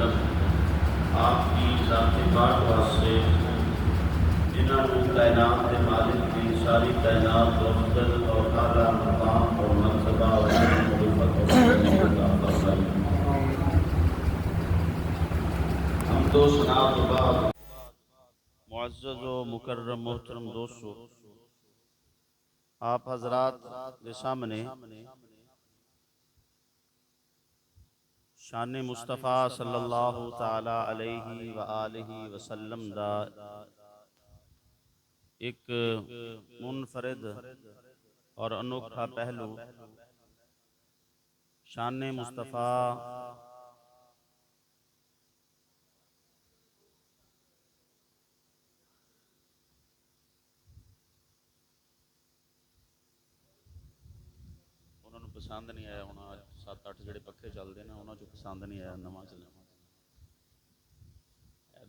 वसल्लम आपकी ज़ात पाक वास्ते जिन्होंने कायनात के मालिक की सारी कायनात को अफजल और आला मकाम और मर्तबा और उल्फत और अता फरमाई। हम तो सना तो बाद मुअज़्ज़ज़ व मुकर्रम मोहतरम दोस्तों, आप हजरात के सामने शान मुस्तफ़ा सल्लल्लाहु ताला अलैहि व आलिहि वसल्लम दा एक मुनफरिद और अनोखा पहलू शान मुस्तफ़ा उन्होंने पसंद नहीं आया। होना 7-8 जोड़े पखे चलते हैं, उन्होंने पसंद नहीं आया। नवा चल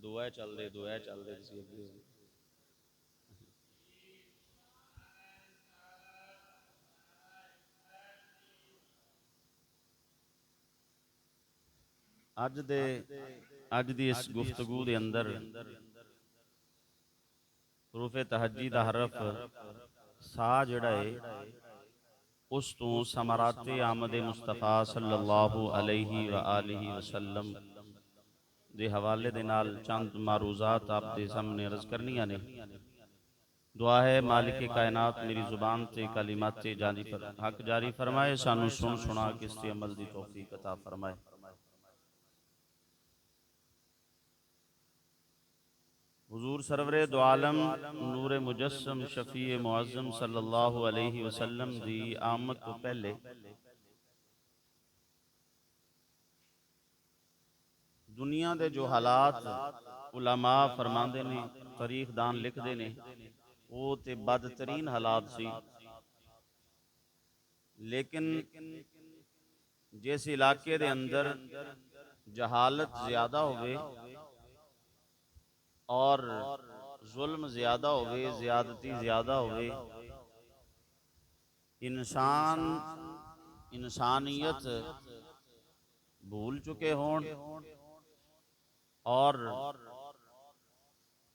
दुआ चलते अज दी इस गुफ्तगू दे अंदर रूफे तहजी दा हरफ सा जिहड़ा है उस तो समराते आमद मुस्तफ़ा सल्लल्लाहु अलैहि व आलिहि वसल्लम दे हवाले दे नाल चंद मारूजात आप दे सामने अर्ज करनियां ने। दुआ है मालिक कायनात मेरी जुबान से कलिमात जारी हक जारी फरमाए, सानू सुन सुना किस अमल की तौफीक अता फरमाए। हुजूर सरवरे दो आलम नूर मुजस्सम शफी मुअज़्ज़म सल्लल्लाहु अलैहि वसल्लम दी आमद तो पहले दुनिया दे जो हालात उलमा फरमांदे ने, तारीखदान लिखते ने, वो ते बदतरीन हालात सी। लेकिन जिस इलाके दे अंदर जहालत ज्यादा होवे और जुल्म ज्यादा होवे, ज्यादती ज्यादा होवे, इंसान इंसानियत भूल चुके होण और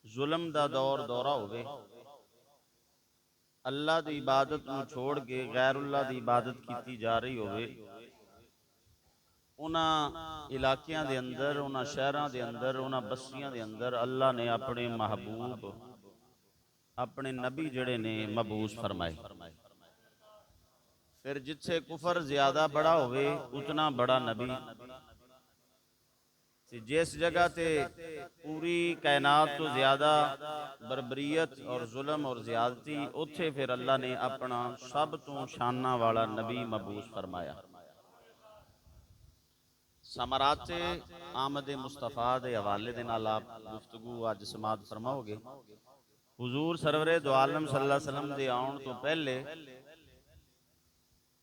जुल्म दा दौर दौरा होवे, अल्लाह दी इबादत नूं छोड़ के गैरुल्लाह दी इबादत की जा रही होवे, उन्हां इलाकियां दे अंदर, उन्हां शहरां दे अंदर, उन्हां बस्तियां दे अंदर अल्लाह ने अपने महबूब, अपने नबी जड़े ने मबूस फरमाए। फिर जिथे कुफर ज्यादा बड़ा होवे उतना बड़ा नबी, जिस जगह ते पूरी कायनात तो ज्यादा बरबरीयत और जुल्म और ज्यादती, उत्थे फिर अल्लाह ने अपना सब तो शाना वाला नबी मबूस फरमाया। समराते आमद मुस्तफ़ा के हवाले दे नाल आप गुफ्तगू अज समात फरमाओगे। हुजूर सरवरे दो आलम सल्लल्लाहु अलैहि वसल्लम दे आउण तो पहले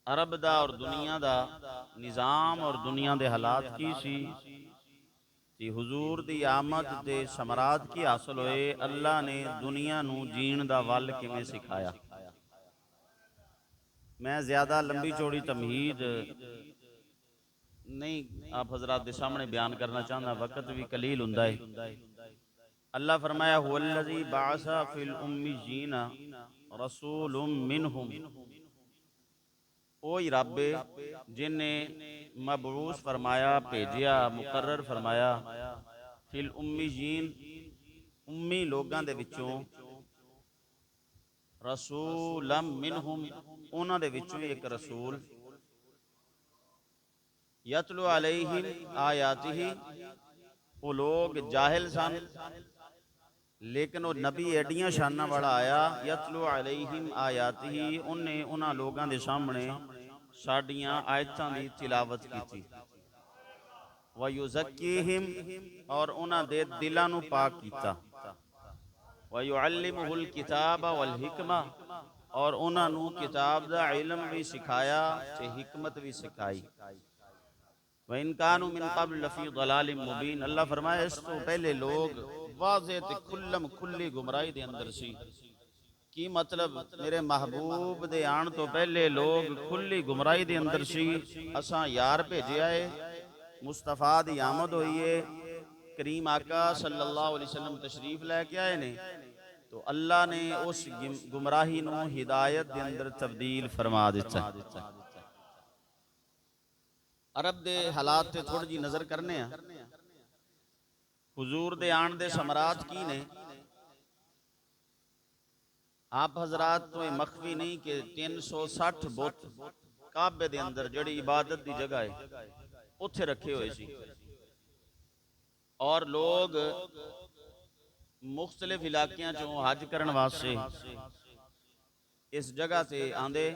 अरब दा और दुनिया दा निज़ाम और दुनिया दे हालात की सी कि हुजूर दी आमद दे समरात की हासिल होए, अल्लाह ने दुनिया नूं जीण दा वल किवें सिखाया। मैं ज्यादा लंबी चौड़ी तमहीद नहीं आप हजरात के सामने बयान करना चाहता, वक्त भी कलील हुंदा है। अल्लाह फरमाया हुवल्लज़ी बअसा फिल उम्मिय्यीना रसूलुम मिनहुम, ओ ही रब जिन्हें मबरूस फरमाया, भेजिया, मुकर्रर फरमाया, फिल उम्मिय्यीन उम्मी लोगां दे विचों, रसूलम मिनहुम उन्हां दे विचों एक रसूल, यतलु अलैहिम आयातिही, वो लोग जाहिल सन लेकिन वो नबी एडियां शाना वाला आया। यतलु अलैहिम आयातिही, उन्हें उन्हां लोगां दे सामने साडियां आयतां दी तिलावत कीती। व युज़क्कीहिम, और उन्हां दे दिलां नूं पाक कीता। व युअल्लिमुहुल किताब वल हिकमा, और उन्हां नूं किताब दा इल्म भी सिखाया ते हिकमत भी सिखाई। व इन कानू मिन क़ब्ल लफ़ी ज़लालिम मुबीन, अल्लाह फरमाया इस तो पहले लोग वाज़े ते खुल्लम खुल्ली गुमराही दे अंदर सी। की मतलब मेरे महबूब दे आण तो पहले लोग खुली गुमराही दे अंदर सी। असां यार भेजिया है मुस्तफा दी आमद हुई है, करीम आका सल्लल्लाहु अलैहि वसल्लम तशरीफ लैके आए ने, तो अल्लाह ने उस गुमराही नूं हिदायत दे अंदर तब्दील फरमा दिता। अरब दे हालात ते थोड़ी जी नज़र करने आ। हुजूर दे आन दे समरात की ने, आप हजरात तो मखफी नहीं कि 360 बुत काबे दे अंदर जड़ी इबादत दी जगह है उत्थे रखे हुए सी, और लोग मुख्तलिफ इलाकियां चों हज करन वास्ते इस जगह से आंदे,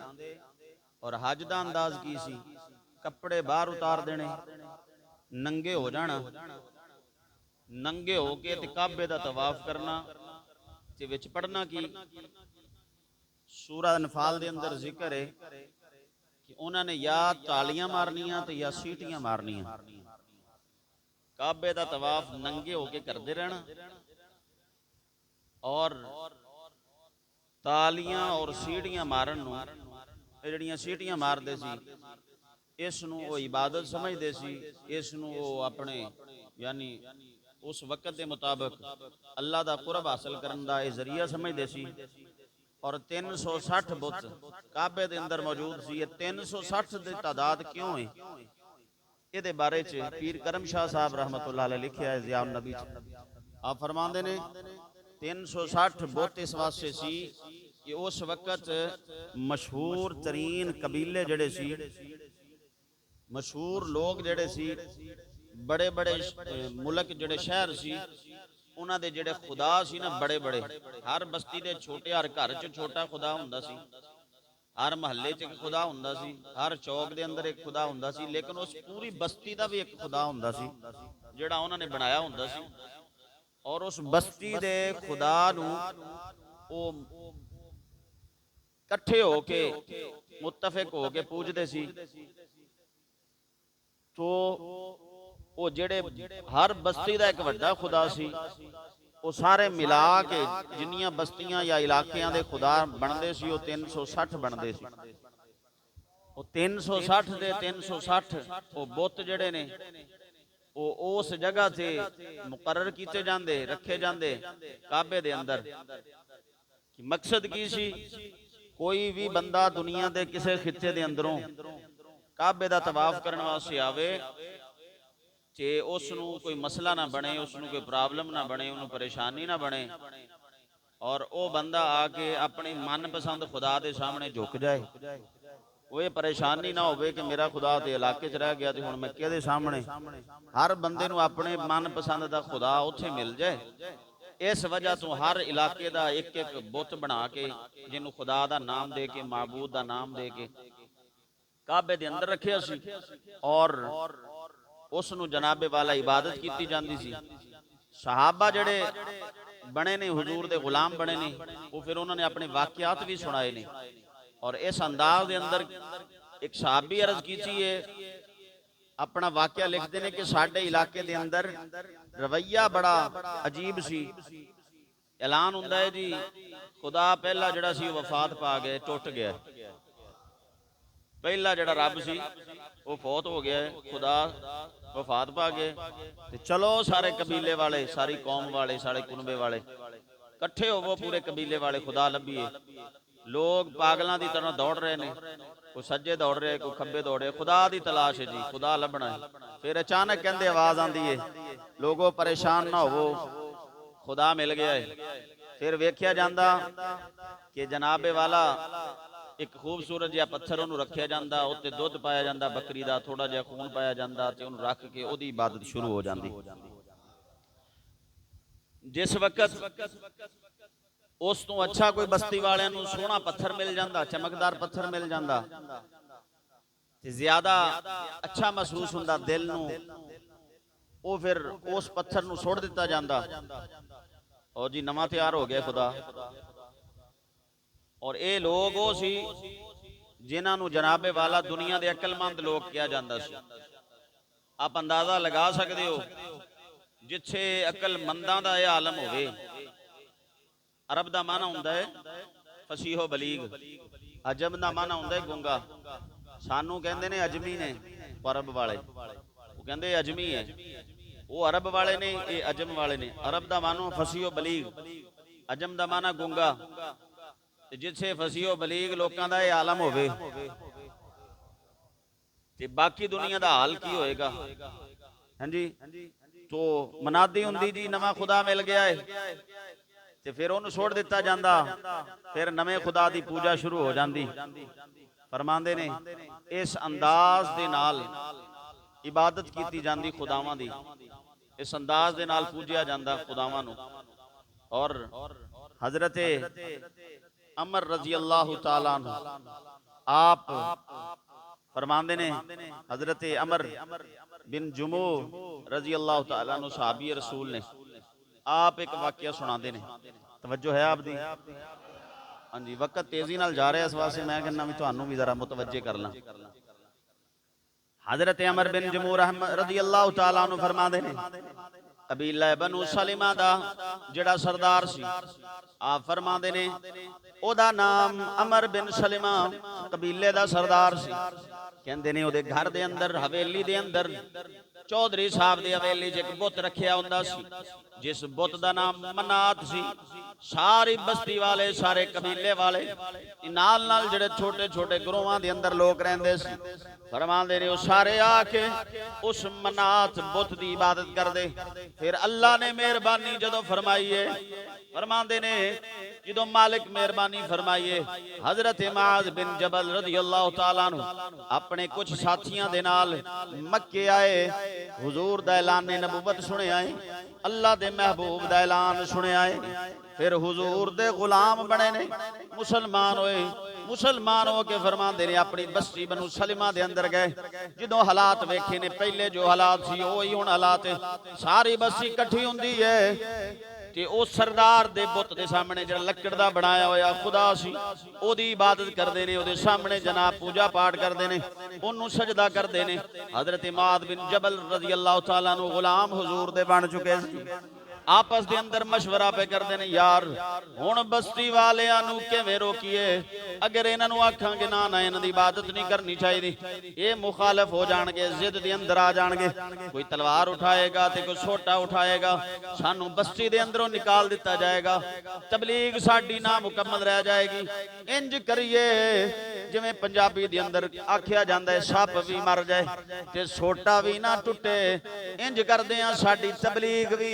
और हज का अंदाज की सी, कपड़े बाहर उतार देने, नंगे हो जाना, नंगे हो के ते काबे दा तवाफ करना, ते विच पढ़ना की सूरह अनफाल दे अंदर जिक्र है कि उन्होंने या तालियां मारनियां ते या सीटियां मारनियां, काबे दा तवाफ नंगे होके करते रहना, और तालियां और सीटियां मारन नूं, जिहड़ियां सीटियां मारदे सी इस नूं वो इबादत समझदे सी, इस नूं वो अपने यानी उस वक्त के मुताबिक अल्लाह का कुरब हासिल करने का यह जरिया समझते सी। और 360 बुत काबे के अंदर मौजूद सी। 360 की तादाद क्यों है, ये बारे च पीर करम शाह साहब रहमतुल्लाह अलैह लिखिया है ज़िया नबी। आप फरमाते ने 360 बुत इस वास्ते सी कि उस वक्त मशहूर तरीन कबीले जड़े सी, मशहूर लोग जड़े सी, बड़े बड़े मुल्क जड़े शहर सी, उन्हां दे जड़े खुदा सी ना बड़े बड़े, हर बस्ती दे छोटे, हर घर च छोटा खुदा हुंदा सी, हर महल्ले च एक खुदा हुंदा सी, हर चौक दे अंदर एक खुदा हुंदा सी, लेकिन उस पूरी बस्ती दा भी एक खुदा हुंदा सी जिहड़ा उन्हां ने बनाया हुंदा सी। और उस बस्ती दे खुदा नूं ओ इकट्ठे होके मुत्तफिक होके पूजदे सी। तो वो जेड़े हर बस्ती का एक वड्डा खुदा सी, वो सारे मिला के जिन्नियां बस्तियां या इलाकियां दे खुदा बनते सी, वो 360 बनते सी। वो 360 दे 360 वो बुत जड़े ने वो उस जगह से मुकर्रर किए जाते, रखे जाते काबे दे अंदर। मकसद की सी, कोई भी बंदा दुनिया के किसी खिते के अंदरों काबे का तवाफ करने वास्ते आवे, जे उसनूं कोई मसला ना बने, उसनूं कोई प्रॉब्लम ना बने, उन्होंने परेशानी ना बने, और वो बंदा आके अपनी मनपसंद खुदा के सामने झुक जाए, वो ये परेशानी ना हो कि मेरा खुदा तो इलाके च रह गया तो हुण मैं किहदे सामने। हर बंदे नूं अपने मनपसंद का खुदा उत्थे मिल जाए। इस वजह तो हर इलाके का एक एक बुत बना के जिन्हों खुदा का नाम दे के, माबूद का नाम दे के काबे दे अंदर रखिया सी, और उसनूं जनाबे वाला इबादत की जाती सी। सहाबा जड़े बने ने, हुजूर दे गुलाम बने ने, वो फिर उन्होंने अपने वाकियात भी सुनाए ने। और इस अंदाज के अंदर एक सहाबी अर्ज की है, अपना वाकया लिखते हैं कि साडे इलाके दे अंदर रवैया बड़ा अजीब सी। ऐलान हुंदा है जी खुदा पहला जड़ा सी वफात पा गया, टुट गया, पहला जड़ा रब सी वो फौत हो गया है, खुदा वफात पा गए। तो चलो सारे कबीले वाले, सारी कौम वाले, सारे कुनबे वाले इकट्ठे होवो, पूरे कबीले वाले खुदा लभीए। लोग पागलों की तरह दौड़ रहे हैं, कोई सज्जे दौड़ रहे, कोई खब्बे दौड़ रहे, खुदा की तलाश है जी, खुदा लभना है। फिर अचानक कहते आवाज आती है, लोगों परेशान ना हो, खुदा मिल गया है। फिर वेख्या जाता कि जनाबे वाला एक खूबसूरत जिहा पत्थर उन्होंने रखा जाता, उत्ते दुध पाया जाता बकरी का, थोड़ा जिहा खून पाया जाता, तो उन्होंने रख के उहदी इबादत शुरू हो जाती। जिस वक्त उस तो अच्छा कोई बस्ती वाले नूं सोहना पत्थर मिल जाता, चमकदार पत्थर मिल जाता, ज्यादा अच्छा महसूस हुंदा दिल नूं, वो फिर उस पत्थर नूं सुट दिता जाता, और जी नवां तैयार हो गया खुदा। और ये लोग वो सी जिन्होंने जनाबे वाला दुनिया के अकलमंद लोग कहा जाता सी। आप अंदाजा लगा सकते हो, जिथे अकलमंदा का यह आलम होवे। अरब का माना हुंदा है फसीहो बलीग, अजम का माना हुंदा है गूंगा। सानू कहंदे ने अजमी ने, अरब वाले वो ਕਹਿੰਦੇ ਅਜਮੀ ਹੈ, ਉਹ ਅਰਬ ਵਾਲੇ ਨੇ, ਇਹ ਅਜਮ ਵਾਲੇ ਨੇ। ਅਰਬ ਦਾ ਮਾਨੋ ਫਸੀਓ ਬਲੀਗ, ਅਜਮ ਦਾ ਮਾਨਾ ਗੁੰਗਾ। ਤੇ ਜਿੱਥੇ ਫਸੀਓ ਬਲੀਗ ਲੋਕਾਂ ਦਾ ਇਹ ਆਲਮ ਹੋਵੇ ਤੇ ਬਾਕੀ ਦੁਨੀਆ ਦਾ ਹਾਲ ਕੀ ਹੋਏਗਾ। ਹਾਂਜੀ, ਤੋ ਮਨਾਦੀ ਹੁੰਦੀ ਜੀ ਨਵਾਂ ਖੁਦਾ ਮਿਲ ਗਿਆ ਹੈ ਤੇ ਫਿਰ ਉਹਨੂੰ ਛੋੜ ਦਿੱਤਾ ਜਾਂਦਾ, ਫਿਰ ਨਵੇਂ ਖੁਦਾ ਦੀ ਪੂਜਾ ਸ਼ੁਰੂ ਹੋ ਜਾਂਦੀ। ਫਰਮਾਉਂਦੇ ਨੇ ਇਸ ਅੰਦਾਜ਼ ਦੇ ਨਾਲ ਇਬਾਦਤ ਕੀਤੀ ਜਾਂਦੀ ਖੁਦਾਵਾਂ ਦੀ, ਇਸ ਅੰਦਾਜ਼ ਦੇ ਨਾਲ ਪੂਜਿਆ ਜਾਂਦਾ ਖੁਦਾਵਾਂ ਨੂੰ। ਔਰ हजरत अमर रजी अल्लाह तआला आप फरमाते ने, हजरत अमर बिन जुमू रजी अल्लाह तआला सहाबी रसूल ने, आप एक वाकया सुनाते ने। तवज्जो है आपकी? हाँ जी, वक्त तेजी नाल जा रहा है, इस वास्ते मैं कहना भी तुहानू भी जरा मुतवज्जे कर ला। हजरत अमर बिन जुमू रजी अल्लाह तआला फरमाते ने, कबीला बनु सलिमा दा जिहड़ा सरदार सी, आप फरमाते ने ओदा नाम अमर बिन सलिमा कबीले दा सरदार सी। कहंदे ने ओदे घर दे अंदर हवेली दे अंदर चौधरी साहब दी हवेली च एक बुत रखिया हुंदा सी, जिस बुत दा नाम मनात सी। सारी बस्ती वाले, सारे कबीले वाले नाल नाल जिहड़े छोटे छोटे गुरुआं दे अंदर लोग रहिंदे सी, फरमांदे ने सारे आके उस मनात बुत दी इबादत करदे। फिर अल्लाह ने मेहरबानी जदों फरमाई है, फरमांदे ने जदों मालिक मेहरबानी फरमाई है, हजरत मुआज बिन जबल रज़ी अल्लाह तआला अन्हु अपने कुछ साथियों दे नाल मक्के आए, हुजूर दा ऐलान नबूवत सुने आए, अल्लाह दे महबूब दा ऐलान सुने आए। फिर हुजूर दे गुलाम बने ने, मुसलमान होए। मुसलमान हो के फरमाते ने अपनी बस्ती बनु सलिमा दे अंदर गए। जो हालात वेखे ने, पहले जो हालात सी वही हुण हालात है। सारी बस्ती इकट्ठी हुंदी है ते उस सरदार दे बुत दे सामने जिहड़ा लक्कड़ दा बनाया होया खुदा सी, ओदी इबादत करदे ने, ओदे सामने जनाब पूजा पाठ करदे ने, ओनू सजदा करदे ने। हजरत मुआद बिन जबल रज़ी अल्लाह तआला अन्हु गुलाम हुजूर दे बन चुके सी। आपस के अंदर मशवरा पे करते हैं, यार हुण बस्ती वालियां नू किवें रोकीए, अगर इन्हां नू आखांगे ना ना इन्हां दी इबादत नहीं करनी चाहिए, ये मुखालफ हो जाणगे, जिद दे अंदर आ जाणगे, कोई तलवार उठाएगा ते कोई सोटा उठाएगा, सानू बस्ती दे अंदरों निकाल दिता जाएगा, तबलीग साडी ना मुकम्मल रह जाएगी। इंज करिए जिवें पंजाबी दे अंदर आखिया जांदा है, सप भी मर जाए ते सोटा भी ना टुटे, इंज करदे आ साडी तबलीग भी,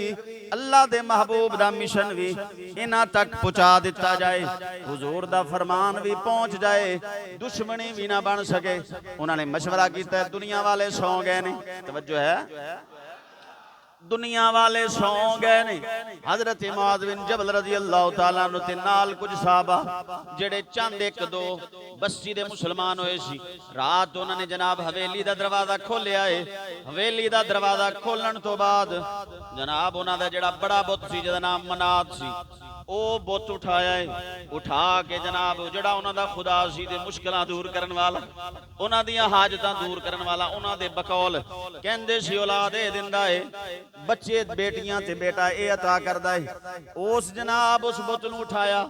अल्लाह दे महबूब दा मिशन भी इन्हां तक पहुंचा दिता जाए, हुजूर दा फरमान भी पहुंच जाए, दुश्मनी भी ना बन सके। उन्होंने मशवरा किया, दुनिया वाले सौ गए ने। तवज्जो है, दुनिया वाले सौ गए ने। हजरत मुआज बिन जबल रज़ी अल्लाह तआला अन्हु ते नाल कुछ साहबा जेड़े चंद एक दो बस्ती दे मुसलमान होए सी, रात उन्होंने जनाब हवेली दा दरवाजा खोलिया है। हवेली दा दरवाजा खोलण तो बाद जनाब उन्हां दा जेड़ा बड़ा बुत सी, जिहदा नाम मनात सी, ओ बुत उठाया है। उठा के जनाब जेड़ा उन्हां दा खुदा सी ते मुश्किलां दूर करन वाला, उन्हां दियां हाजतां दूर करन वाला, उन्हां दे बकौल कहंदे सी औलाद ए दिंदा है, बच्चे बेटियां ते बेटा ए अता करदा है। उस जनाब उस बुत नूं उठाया,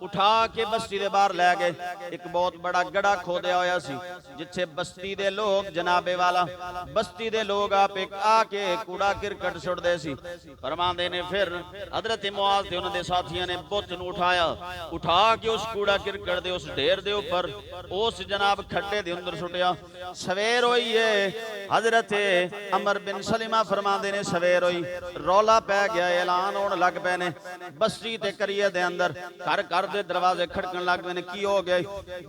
उठा के बस्ती दे बाहर लै गए। एक बहुत बड़ा गड़ा खोदिया होया सी, जिथे बस्ती दे लोग जनाबे वाला बस्ती दे लोग आप आके कूड़ा किरकट सुटदे सी। फरमांदे ने फिर हजरत मुआज ते उन्हां दे साथियां ने बुत नूं उठाया, उठा के उस कूड़ा किरकट दे उस ढेर दे उपर उस जनाब खड्डे दे अंदर सुटिया। सवेर होई है, हजरत अमर बिन सलिमा फरमांदे ने सवेर होई, रौला पै गया, ऐलान होने लग पे ने बस्ती ते करिए दे अंदर, घर घर दे दरवाजे खड़कन लग पे ने। की हो गया?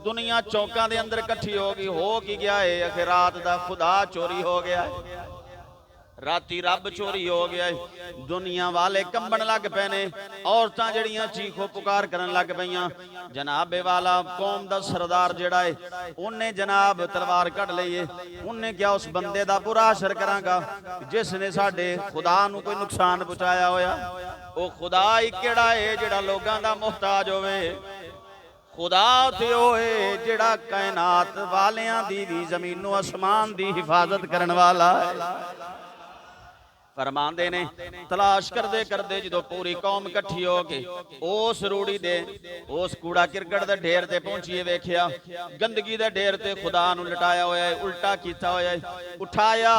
दुनिया चौकां दे अंदर इकट्ठी हो गई। हो की गया है? आखिर रात दा खुदा चोरी हो गया है, राती रब चोरी हो गया है। दुनिया वाले कंबन लग पे ने, औरतां जड़ियां चीखो पुकार करन लग पईयां। जनाबे वाला कौम दा सरदार जेड़ा है, उन्हें जनाब तलवार कढ़ लई है। उन्हें क्या उस बंदे दा बुरा असर करांगा जिसने साडे खुदा नूं कोई नुकसान पहुंचाया होया। ओ खुदा ही केड़ा है जेड़ा लोगां दा मुहताज होवे? खुदा ते होए जेड़ा कायनात वालियां दी भी, जमीनों आसमान दी हिफाजत करन वाला है। फरमांदे ने तलाश करदे करदे जो पूरी कौम इकट्ठी हो के उस रूड़ी दे उस कूड़ा किरकट दे ढेर ते पहुंचीए वेख्या गंदगी दे ढेर ते खुदा नूं लटाया होया है, उल्टा कीता होया है। उठाया,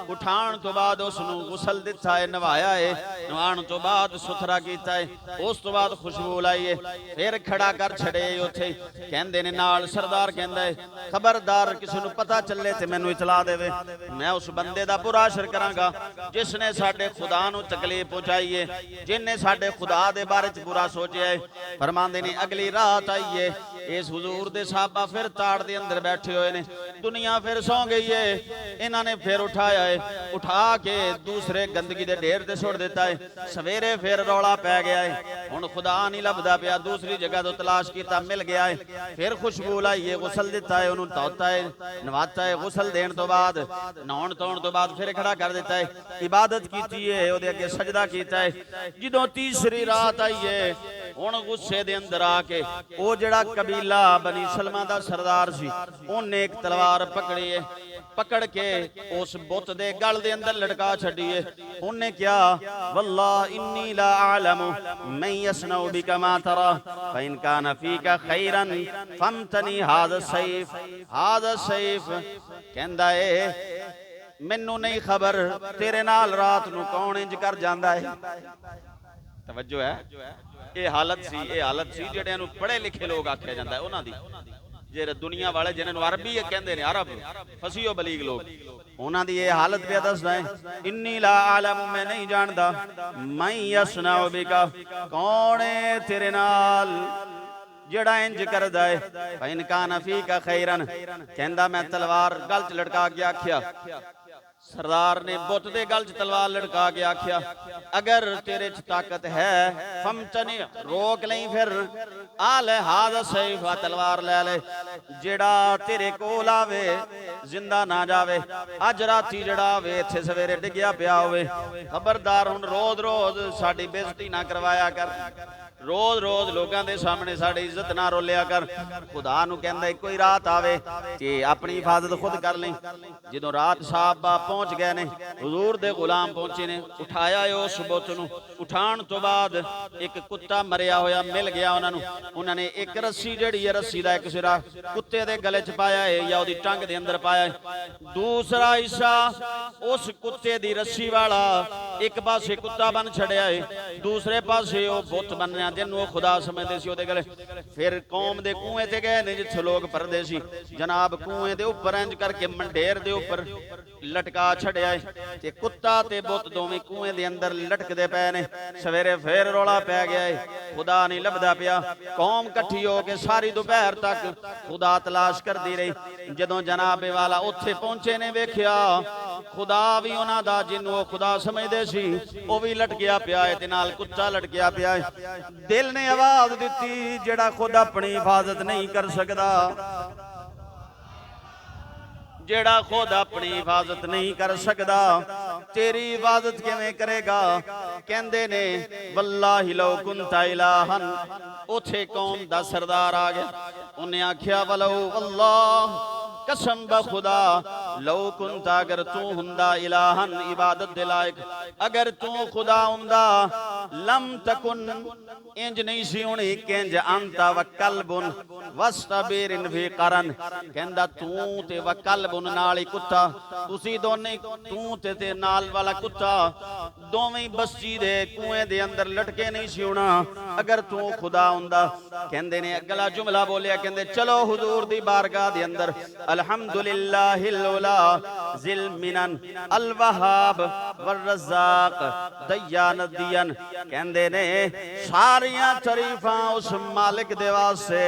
उठाण तो बाद उसनूं गुसल दिता है, नवाया है, नवाण तो बाद सुथरा कीता है, उस तो बाद खुशबू लाई है, फिर खड़ा कर छड़े उत्थे। कहंदे ने नाल सरदार कहंदा है खबरदार किसी नूं पता चले ते मैनूं इतला देवे, मैं उस बंदे दा बुरा असर करांगा जिसने साडे खुदा नूं तकलीफ पहुंचाई है, जिन्ने साडे खुदा दे बारे च बुरा सोचिया है। फरमांदे ने अगली रात आई है, इस हुजूर दे साहबा फिर ताड़ दे अंदर बैठे हुए ने, दुनिया फिर सौ गई है, इन्हां ने फिर उठाया है, उठा के दूसरे गंदगी दे ढेर ते सुट दिता है। सवेरे फिर रौला पै गया है, हुण खुदा नहीं लभदा पिया, दूसरी जगह तो तलाश कीता मिल गया है, फिर खुशबू लाई है, गुसल दिता है, उन्होंने धोता है, नवाता है, गुसल देने तो बाद नहाउण धोण तो बाद फिर खड़ा कर दिता है, इबादत की है, उहदे अगे सजदा कीता है। जदों तीसरी रात आई है, हुण गुस्से दे अंदर आके वो जिहड़ा कबीला बनी सलमा दा सरदार सी उन्हें एक तलवार पकड़ी है, पकड़ के उस बुत दे गल दे अंदर लटका छड़ी है। उन्हें क्या वल्लाह इन्नी ला आलमु मैं यसनउ बिका मा तरा फइन कान फीका खैरन फमतनी हाज़ा सैफ। हाज़ा सैफ कहंदा है मैनू नहीं खबर तेरे नाल रात नूं कौन इंज कर जांदा है। तवज्जो है, ये हालत सी जिहड़ियां नूं पढ़े लिखे लोग आख्या जांदा है उन्हां दी, जे दुनिया वाले जिन्हां अरबी कहंदे ने अरब फसीओ बलीग लोग, उन्हां दी ये हालत पे दसदा है इन्नी ला आलम मैं नहीं जानदा मैं यसनाउ बिका कौन है तेरे नाल जेड़ा इंज करदा है। फइन कान फीका खैरन कहंदा मैं तलवार गल च लटका के आख्या, सरदार ने बुत दे गल च तलवार लटका के आख्या अगर तेरे च ताकत है फमतनी रोक नहीं फिर आ ले हाज़ा सैफ तलवार ले ले, जेड़ा तेरे कोल आवे जिंदा ना जावे, अज राती जड़ा आवे इत्थे सवेरे डिग्या पिया होवे। खबरदार हुण रोज रोज साडी बेइज्जती ना करवाया कर, रोज रोज लोगों के सामने साड़ी इज्जत ना रोलिया कर। खुदा नूं कहंदा कोई रात आवे कि अपनी हिफाजत खुद कर लें। जदों रात साहब पहुंच गए ने, हुजूर दे गुलाम पहुंचे ने, उठाया उस बुत नूं, उठाण तो बाद एक कुत्ता मरिया होया मिल गया उन्होंने, उन्होंने एक रस्सी जिहड़ी है रस्सी दा एक सिरा कुत्ते दे गले च पाया है या उहदी टंग दे अंदर पाया है, दूसरा हिस्सा उस कुत्ते दी रस्सी वाला एक पासे कुत्ता बन छड़िया है, दूसरे पासे वो बुत बनया जिन्हों खुदा समझते सी। गले फिर कौम दे कुएं ते गए ने जिथे लोग परदे सी, जनाब कुएं दे उपर इंज करके मंडेर दे उपर लटका छड़िया है ते कुत्ता ते बुत दोवें कुएं दे अंदर लटकदे पे ने। सवेरे फिर रौला पै गया है, खुदा नहीं लभदा पिया, कौम इकट्ठी हो के सारी दोपहर तक खुदा तलाश करदी रही। जदों जनाबे वाला उत्थे पहुंचे ने वेख्या खुदा भी उन्हां दा जिन्हों खुदा समझदे सी वो भी लटकिया पिया है ते नाल कुत्ता लटकिया पिया है। दिल ने आवाज दी जेड़ा खुद अपनी हिफाजत नहीं कर सकता, जेड़ा खुद अपनी हिफाजत नहीं कर सकता तेरी हिफाजत किवें करेगा। कहंदे ने वल्लाहि लौ कुंता इलाहन, उथे कौम दा सरदार आ गया, उन्हें आख्या वलो अल्लाह कसम बखुदा लौ कुंता अगर तू हुंदा इलाहन इबादत दे लायक, अगर तू खुदा हुंदा लम तकुन इंज नहीं सी होनी किंज अंता व कल्बुन वस्तबीरिन फी करन। कहंदा तू ते व कल्बुन नाल ही कुत्ता, तुसी दोने तू ते नाल वाला कुत्ता दोवें बस्ती दे कुएं दे अंदर लटके नहीं सी होना अगर तू खुदा हुंदा। कहंदे ने अगला जुमला बोलिया, कहंदे चलो हुजूर दी बारगाह दे अंदर अल्हम्दुलिल्लाहिल उला जिल मिनन अल वहाब वर रज़्ज़ाक दय्यान दियन। कहंदे ने सारियां तारीफां उस मालिक दे वास्ते,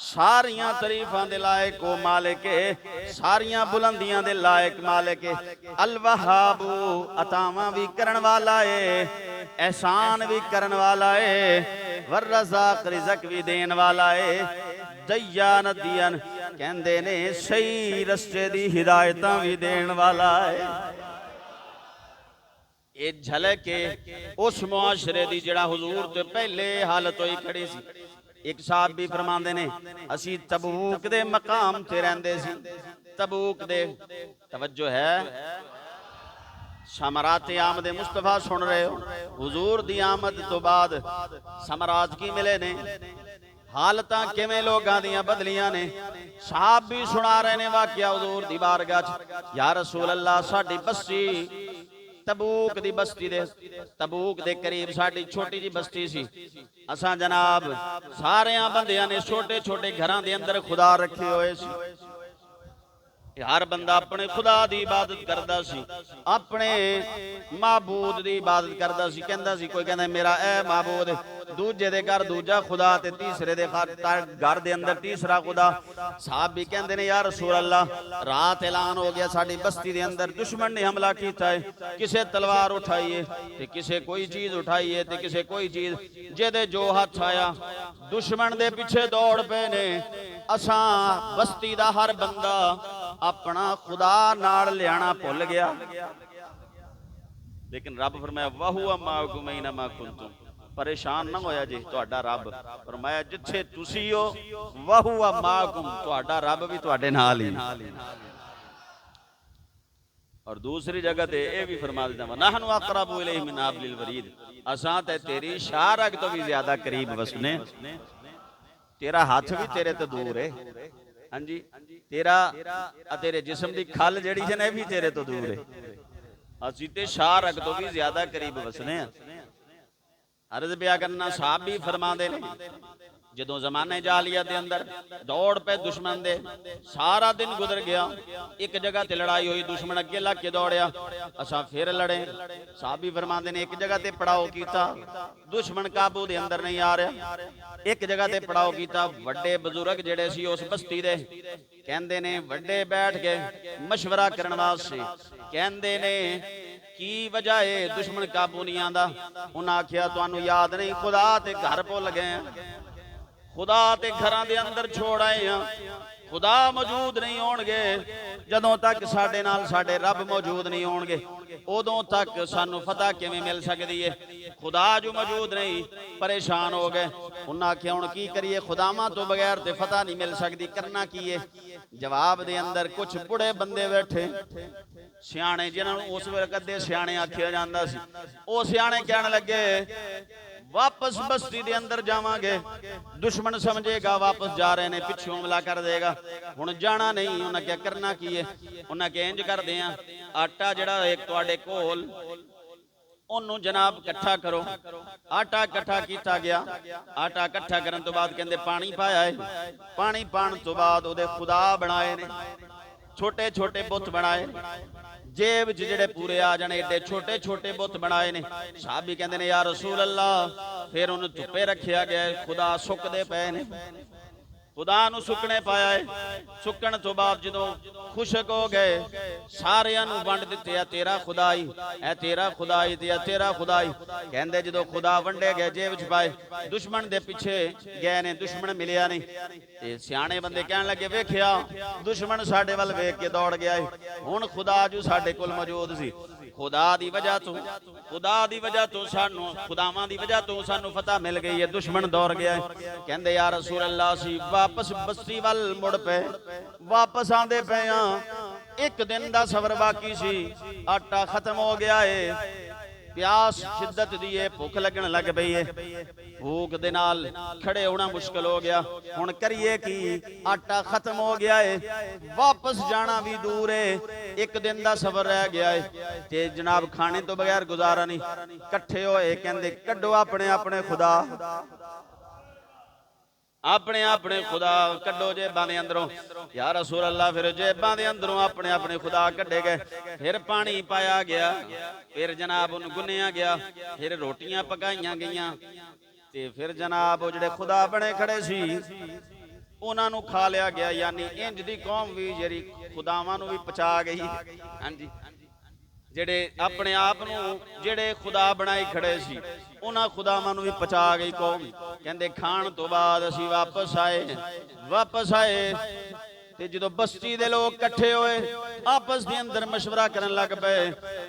सारियां तारीफां दे लायक ओ मालिक है, सारियां बुलंदियां दे लायक मालिक है। अल वहाब अतावां भी करन वाला है, एहसान भी करन वाला है, वर रज़्ज़ाक रिज़्क भी देन वाला है, दय्यान दियन कहंदे ने सही रस्ते दी हिदायतां भी देन वाला है। ये झलक के उस मुआशरे दी जिहड़ा हुजूर ते पहले हालत होई खड़ी सी। एक साहब भी फरमांदे ने असी तबूक दे मकाम ते रहंदे सी, तबूक दे तवज्जो है ਸਮਰਾਤ ਆਮਦ ਮੁਸਤਫਾ ਸੁਣ ਰਹੇ ਹੋ। हुजूर दी आमद तो बाद ਸਮਰਾਤ ਕੀ ਮਿਲੇ ਨੇ, ਹਾਲਤਾਂ ਕਿਵੇਂ ਲੋਕਾਂ ਦੀਆਂ ਬਦਲੀਆਂ ਨੇ। ਸਾਹਬ ਵੀ ਸੁਣਾ ਰਹੇ ਨੇ ਵਾਕਿਆ हुजूर ਦੀ ਬਾਰਗਾਹ 'ਚ। ਯਾ ਰਸੂਲ ਅੱਲਾ, ਸਾਡੀ ਬਸਤੀ ਤਬੂਕ ਦੀ ਬਸਤੀ ਦੇ, ਤਬੂਕ ਦੇ ਕਰੀਬ ਸਾਡੀ ਛੋਟੀ ਜੀ ਬਸਤੀ ਸੀ। ਅਸਾਂ ਜਨਾਬ ਸਾਰਿਆਂ ਬੰਦਿਆਂ ਨੇ ਛੋਟੇ ਛੋਟੇ ਘਰਾਂ ਦੇ ਅੰਦਰ ਖੁਦਾ ਰੱਖੇ ਹੋਏ ਸੀ। हर बंदा अपने खुदा दी इबादत करदा सी, अपने महबूद दी इबादत करदा सी। कहंदा सी, कोई कहंदा मेरा ए महबूद, दूजे दे घर दूजा खुदा, ते तीसरे दे घर दे अंदर तीसरा खुदा। साहब भी कहंदे ने या रसूल अल्लाह, रात ऐलान हो गया साडी बस्ती दे अंदर दुश्मन ने हमला कीता है, किसे तलवार उठाई है ते किसे कोई चीज उठाई है ते किसे कोई चीज, जेदे जो हथ आया दुश्मन दे पीछे दौड़ पे ने। असां बस्ती दा हर बंदा अपना खुदा नाल लियाना भुल गया। लेकिन रब फरमाया वाहुआ माकुम ऐनमा कुंतुम, परेशान ना होया जी तुहाडा रब। फरमाया जिथे तुसी हो वाहुआ माकुम, तुहाडा रब भी तुहाडे नाल ही। और दूसरी जगह ते ये भी फरमा देता नहनु अक़रबु इलैहि मिन हाब्लिल वरीद, असां ते तेरी शारग तो भी ज्यादा करीब वसने। तेरा हाथ भी तेरे तो दूर है, हाँ जी, तेरे जिस्म की खल जिहड़ी है ना भी तेरे तो दूर है। असीं ते शारग तो भी ज्यादा करीब वसने। अर्ज पिया करना, साहब भी फरमाते ने जदों जमाने जालिया के अंदर दौड़ पे दुश्मन दे, सारा दिन गुजर गया, एक जगह ते लड़ाई हुई, दुश्मन अगे लग के दौड़िया, असा फिर लड़े। साहब भी फरमाते ने एक जगह ते पड़ाव किया, दुश्मन काबू दे अंदर नहीं आ रहा। एक जगह ते पड़ाव किया, वड्डे बजुर्ग जेड़े सी उस बस्ती दे कहंदे ने, वड्डे बैठ गए मशवरा करन वास्ते, कहंदे ने की वजह है दुश्मन काबू नहीं आंदा। उन्हें आख्या तुहानू याद नहीं, खुदा ते घर भुल गए हैं, खुदा ते घरां दे अंदर छोड़ आए हैं। खुदा मौजूद नहीं होणगे जदों तक साडे नाल साडे रब मौजूद नहीं होणगे, उदों तक सानू फतह किवें मिल सकदी है। खुदा जो मौजूद नहीं, परेशान हो गए। उन्हें आख्या हुण की करिए, खुदावां तो बगैर ते फतह नहीं मिल सकदी, करना की है। जवाब दे अंदर कुछ बुढ़े बंदे बैठे, सियाणे जिन्हां नूं उस वक्त दे सियाणे आख्या जांदा सी, वो सियाणे कहण लगे वापस बस्ती दे अंदर जावांगे, दुश्मन समझेगा वापस जा रहे ने, पिछों हमला कर देगा, हुण जाना नहीं। उन्हें क्या करना की है, उन्हें क्या इंज करदे आ, आटा जिहड़ा एक तुहाडे कोल ओनू जनाब इकट्ठा करो। आटा इकट्ठा किया गया, आटा इकट्ठा करन तो बाद कहंदे पानी पाया है, पानी पाण तो बाद उहदे खुदा बनाए ने, छोटे छोटे बुत बनाए, जेब जिहड़े पूरे आ जाने एडे छोटे छोटे बुत बनाए ने। साहब भी कहंदे ने या रसूल अल्लाह, फिर उन्हें धुप्पे रखिया गया, खुदा सुकदे पे ने, खुदा नूं सुकने पाया है। सुकण तो बाद जदों खुशक हो गए, सारियां नूं वंड दिते, आ तेरा खुदाई, ए तेरा खुदाई, ते तेरा खुदाई। कहंदे जदों खुदा वंडे गए, जेब च पाए, दुश्मन दे पिछे गए ने, दुश्मन मिलिया नहीं। ते सियाणे बंदे कहण लगे वेखिया दुश्मन साडे वल वेख के दौड़ गया है, हुण खुदा जो साडे कोल मौजूद सी, खुदा दी वजह तो, खुदा दी वजह तो सानू, खुदावां दी वजह तो सानू फतह मिल गई है, दुश्मन दौड़ गया है। कहंदे या रसूल अल्लाह, सी वापस बस्ती वल मुड़ पे, वापस आंदे पे हां, एक दिन दा सफर बाकी सी, आटा खत्म हो गया है, प्यास शिद्दत दी है, भुख लगन लग पई है, भूख दे नाल खड़े होना मुश्किल हो गया। हुण करिए की, आटा खत्म हो गया है, वापस जाना भी दूर है, एक दिन दा सफर रह गया है, ते जनाब खाने तो बगैर गुजारा नहीं। कट्ठे होए कहंदे कड्डो अपने अपने खुदा, अपने अपने खुदा कड्डो जेबां दे अंदरों। या रसूल अल्लाह, फिर जेबां दे अंदरों अपने अपने खुदा कड्डे गए, फिर पानी पाया गया, फिर जनाब उन्हें गुन्निया गया, फिर रोटियां पकाईयां गईयां, ते फिर जनाब वो जिहड़े खुदा बने खड़े सी उन्हां नूं खा लिया गया। यानी इंज दी कौम भी जिहड़ी खुदावां नूं भी पचा गई। हाँ जी, जिहड़े अपने आप नूं जिहड़े खुदा बनाई खड़े सी उन्हां खुदावां नूं भी पचा गई कौम। कहंदे खाण तो बाद असीं वापस आए ते जदों बस्ती दे लोग इकट्ठे होए, आपस दे अंदर मशवरा करन लग पे।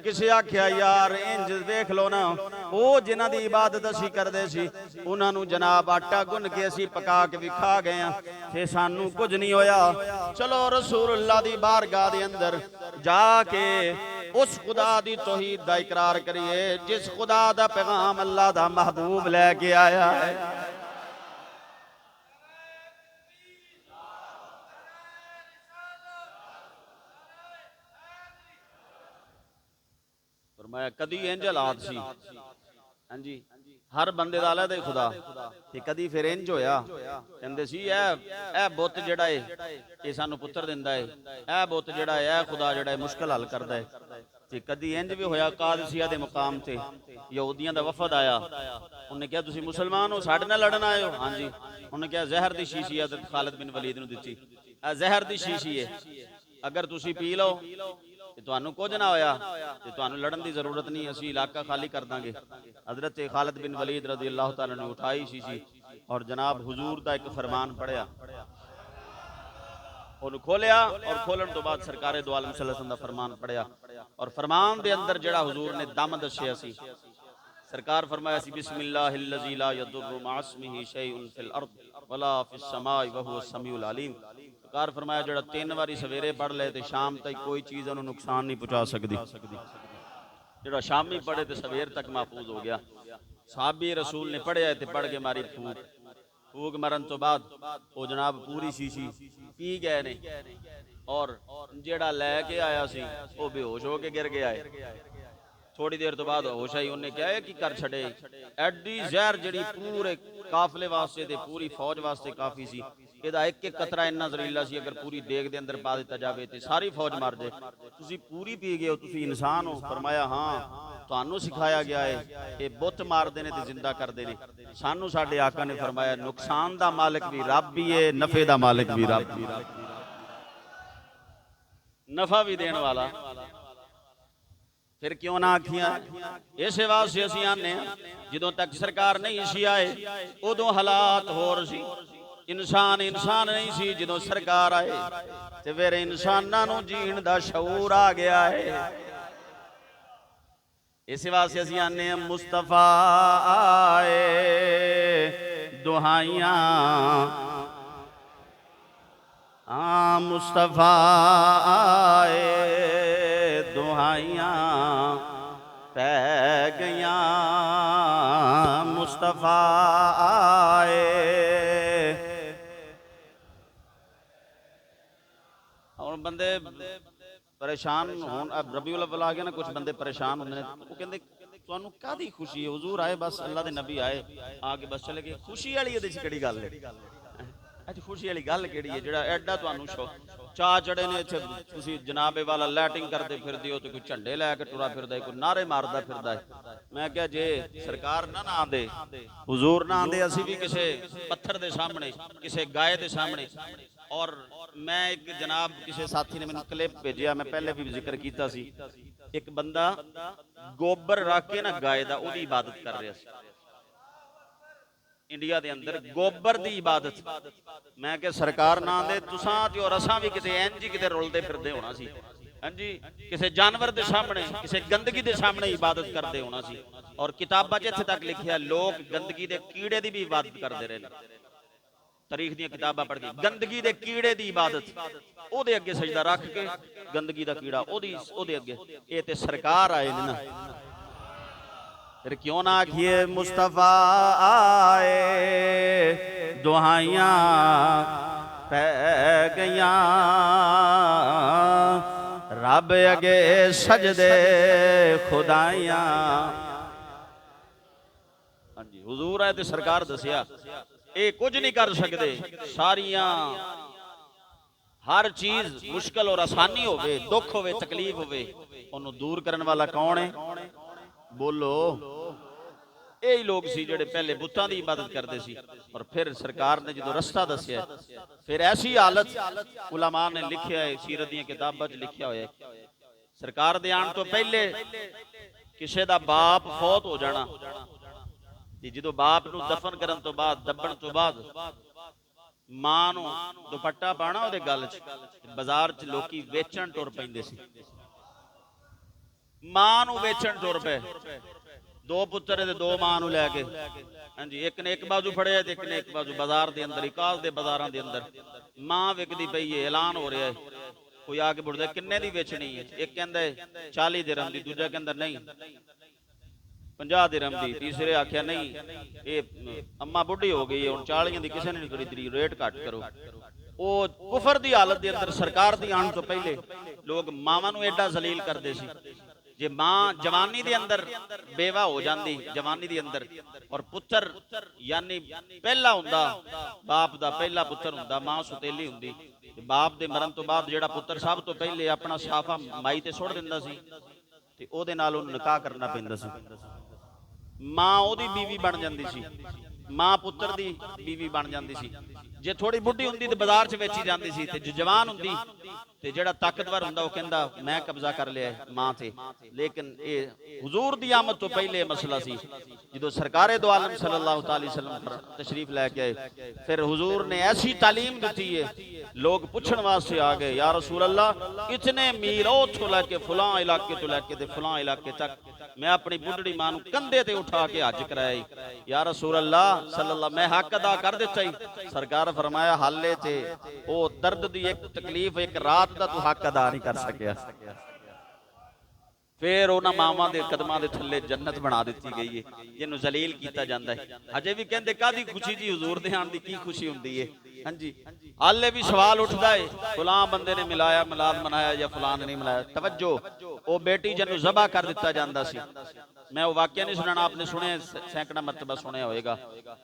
किसी आख्या यार इंज देख लो ना, वो जिन्हां दी इबादत असीं करदे सी उन्हां नूं जनाब आटा गुन के असीं पका के भी खा गए हां, ते सानू कुछ नहीं होया। चलो रसूलुल्लाह दी बारगाह दे अंदर जाके उस खुदा दी तौहीद दा इकरार करिए जिस खुदा दा पैगाम अल्लाह दा महबूब लैके आया है। फरमाया कदी इंज हालात सी, हाँ जी, हर बंदे दा अलग ही खुदा, ते कदी फिर इंज होया कहंदे सी ए बुत जिहड़ा है ये सानू पुत्र दिंदा है, ए बुत जिहड़ा है ए खुदा जिहड़ा है मुश्किल हल करदा है। ते कदी इंज भी होया कादसिया दे मुकाम ते यहूदियां दा वफद आया, उन्हें कहा तुसीं मुसलमान हो साडे नाल लड़न आए हो? हाँ जी। उन्हें कहा जहर दी शीशी हज़रत खालिद बिन वलीद नूं दित्ती, ए जहर दी शीशी है, अगर तुसीं पी लो तुहानू कुछ ना होया ते तुहानू लड़न की जरूरत नहीं, असी इलाका खाली कर देंगे। हजरत खालिद बिन वलीद रज़ी अल्लाह तआला ने उठाई शीशी और जनाब हुजूर का एक फरमान पढ़िया, उन्होंने खोलिया और खोलन तो बाद सरकारे दो आलम सल्लल्लाहु अलैहि वसल्लम दा फरमान पढ़िया और फरमान दे अंदर जिहड़ा हुजूर ने दम दस्सिया सी, सरकार फरमाया सी बिस्मिल्लाहिल्लज़ी ला यदुर्रु मअ इस्मिही शैउन फिल अर्द वला फिस समाई व हुवस समीउल अलीम। सरकार फरमाया जिहड़ा 3 वारी सवेरे पढ़ ले तो शाम तक कोई चीज़ उन्हें नुकसान नहीं पहुँचा सकती, जिहड़ा शामी पढ़े तो सवेर तक महफूज हो गया। साहबी रसूल ने पढ़िया तो पढ़ के मारी फूक, फूक मरन तो बाद वो जनाब पूरी शीशी पी गए ने और जिहड़ा लैके आया सी वो बेहोश हो के गिर गया है। थोड़ी देर तो बाद होश आई, उन्हें क्या है कि कर छड़े एडी जहर जिहड़ी पूरे काफले वास्ते ते पूरी फौज वास्ते काफ़ी सी, ਇਹਦਾ एक एक कतरा इन्ना ਜ਼ਰੀਲਾ ਸੀ, अगर पूरी देग ਦੇ अंदर पा ਦਿੱਤਾ ਜਾਵੇ ਤੇ ਸਾਰੀ फौज मर जाए। ਤੁਸੀਂ पूरी पी गए हो, ਤੁਸੀਂ इंसान हो? फरमाया हाँ, ਤੁਹਾਨੂੰ सिखाया गया है ये बुत मारते हैं तो जिंदा करते हैं, सानू साडे आका ने फरमाया नुकसान का मालिक भी रब ही है, नफे का मालिक भी रब ही, नफा भी देने वाला। फिर क्यों ना आखियां, इस वास्ते असीं आने जदों तक सरकार नहीं सी आए उदों हालात होर सी, इंसान इंसान नहीं सी, जदों सरकार आए ते फिर इंसानां नूं जीण दा शऊर आ गया है। इस वास्ते असीं आने मुस्तफा आए दुहाइयां, मुस्तफा आए दुहाइयां पै गईयां, मुस्तफा आए। और बंदे परेशान होन, अब रबीउल अव्वल आ गया ना, कुछ बंदे परेशान होंदे ने, वो कहंदे तुहानू कादी खुशी है, हुजूर आए बस अल्लाह दे नबी आए आके बस चले गए, खुशी वाली इहदे च किहड़ी गल है? अच्छा खुशी वाली गल किहड़ी है जिहड़ा एडा तुहानू चाह चढ़े ने, इत्थे तुसीं जनाबे वाला लैटिंग करते फिरदे हो, तो कोई झंडे लैके टुरा फिरदा है, कोई नारे मारदा फिरदा है। मैं क्या जे सरकार ना आंदे, हुजूर ना आंदे, असीं भी किसे पत्थर दे सामने, किसे गाय दे सामने। और मैं एक जनाब किसी साथी ने मैंने क्लिप भेजिया, मैं पहले भी जिक्र किया सी, एक बंदा गोबर रख के ना गाय दा ओदी इबादत कर रहा सी इंडिया दे अंदर, गोबर दी इबादत। मैं क्या सरकार ना दे तुसां ते और असां भी किते इंज ही किते रुलदे फिरदे होना सी, हां जी, किसे जानवर दे सामने, किसे गंदगी दे सामने इबादत करदे होना सी। और किताबां च इत्थे तक लिखिया लोग गंदगी दे कीड़े दी भी इबादत करदे रहे, तारीख दी किताबां पढ़ के गंदगी दे कीड़े दी इबादत, ओदे अगे सजदा रख के गंदगी दा कीड़ा ओदी ओदे अगे, ये ते सरकार आए ने ना, फिर क्यों ना आखिए मुस्तफा आए दुहाइयां पै गईयां, रब अगे सजदे खुदाइयां। हाँ जी, हुजूर आए ते सरकार दसिया ये कुछ नहीं कर सकते, सारिया हर चीज मुश्किल और आसानी होवे, दुख होवे, तकलीफ होवे, उन्होंने दूर करने वाला कौन है? बोलो, यही लोग सी जिहड़े पहले बुतां दी इबादत करते सी। और फिर सरकार ने जो रस्ता दसिया, फिर ऐसी हालत उलमा ने लिखिया है, सीरत दी किताबां च लिखिया होया है, सरकार दे आण तो पहले किसी दा बाप फौत हो जाना, जो बाप नूं दफन करन तो बाद, दबण तो बाद मां नूं दुपट्टा पाना उहदे गल च, बाजार च लोकी वेचण टुर पैंदे सी, मां नूं वेचण टुर पे, दो पुत्र ते दो मां नूं लैके, हां जी, एक ने एक बाजू फड़िया ते एक ने एक बाजू, बाजार दे अंदर, इकाल दे बाजारां दे अंदर मां विकदी पई है, ऐलान हो रहा है, कोई आके पुछदा किन्ने दी बेचनी है, एक कहंदा 40 दिरहम दी, दूजा कहंदा नहीं 50 दिरहम दी, तीसरे आख्या नहीं ये अम्मा बुढ़ी हो गई है हुण 40 दी किसी ने नहीं खरीदनी, रेट घट करो। वो कुफर दी हालत दे अंदर सरकार दी आने तो पहले लोग मावां नूं एडा जलील करदे सी। जे मां जवानी दे अंदर बेवा हो जाती, जवानी दे अंदर, और पुत्र यानी पहला हुंदा बाप दा पहला पुत्र हुंदा, मां सुतेली हुंदी, बाप दे मरण तो बाद जेड़ा पुत्र सब तो पहले अपना साफा माई ते सुट दिंदा सी ते ओहदे नाल ओहनूं निकाह करना पैंदा सी। मां ओहदी बीवी बन जांदी सी, मां पुत्र दी बीवी बन जांदी सी। जे थोड़ी बुढ़ी हुंदी ते बाजार च वेची जांदी सी, ते जे जवान हुंदी ते जेड़ा ताकतवर हुंदा ओह कहंदा मैं कब्जा कर लिया मां ते। लेकिन ये हुजूर दी आमद तो पहले मसला सी। जो सरकारे दो आलम सल्लल्लाहु अलैहि वसल्लम तशरीफ लैके आए, फिर हुजूर ने ऐसी तालीम दी है, लोग पूछण वास्ते आ गए या रसूल अल्लाह इतने मीर उथों लैके फलां इलाके तो लैके ते फलां इलाके तक मैं अपनी बुढ़ड़ी मां नूं कंधे ते उठा के हज कराया, या रसूल अल्लाह सल्लल्लाहु मैं हक अदा कर दिता ही। सरकार फरमाया हाले ते ओ दर्द दी एक तकलीफ एक रात दा तू हक अदा नहीं कर सकिया। फिर उन्हां मावां दे कदमां दे थल्ले जन्नत बना दित्ती गई है, जिन्हों जलील किया जाता है। अजे भी कहते कादी खुशी जी हुजूर दे आने दी की खुशी हुंदी है। हाँ जी, हाले भी सवाल उठता है फलां बंदे ने मिलाया मिलाद मनाया या फलां ने नहीं मिलाया। तवज्जो, वो बेटी जिन्हों जबा कर दिता जाता सी, मैं वो वाक्य नहीं सुनाना, आपने सुने सैकड़ा मरतबा सुने होएगा।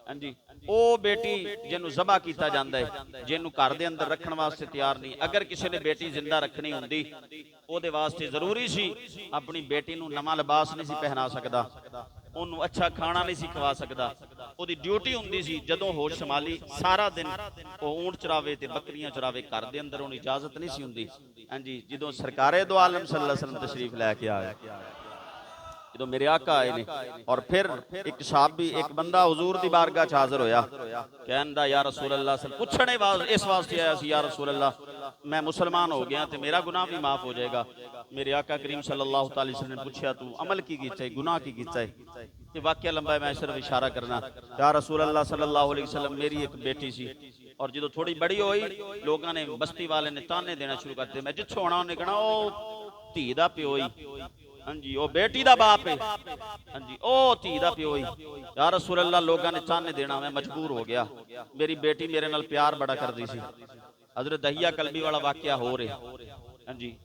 हाँ जी, वो बेटी जिन्हों जबा किया जाता है, जिन्हों घर दे अंदर रखने वास्ते तैयार नहीं, अगर किसी ने बेटी जिंदा रखनी होंदी ओहदे वास्ते जरूरी सी अपनी बेटी नूं नवां लिबास नहीं सी पहना सकदा, ओनू अच्छा खाना नहीं सी खवा सकदा। ओहदी ड्यूटी हुंदी सी जदों होश संभाली सारा दिन वो ऊंट चरावे ते बकरियां चरावे, घर दे अंदर ओनू इजाजत नहीं सी हुंदी। हाँ जी, जदों सरकारे दो आलम सल्लल्लाहु अलैहि वसल्लम तशरीफ लैके आए, जो मेरे आका आए ने, और फिर एक साहबी एक बंदा हुजूर दी बारगाह च हाजिर होया, कहंदा या रसूल अल्लाह पुछणे इस वास्ते आया सी, या रसूल अल्लाह मैं मुसलमान हो गया तो मेरा गुनाह भी माफ हो जाएगा। मेरे आका करीम सल्लल्लाहु अलैहि वसल्लम ने पूछा तू अमल की कीता है, गुनाह की कीता है? ये वाक्य लंबा है, मैं सिर्फ इशारा करना। या रसूल अल्लाह सल्लल्लाहु अलैहि वसल्लम मेरी एक बेटी सी, और जो थोड़ी बड़ी हुई लोगों ने बस्ती वाले ने ताने देना शुरू कर दिए, मैं जिथों आना उन्हें कहना ओ धी दा प्यो ही, हाँ जी ओ बेटी दा बाप है, हाँ जी ओ धी दा प्यो ही। या रसूल अल्लाह लोगों ने ताने देना, मैं मजबूर हो गया, मेरी बेटी मेरे नाल प्यार बड़ा करती सी। हजरत दहिया कलबी वाला वाकया हो रहा, हाँ जी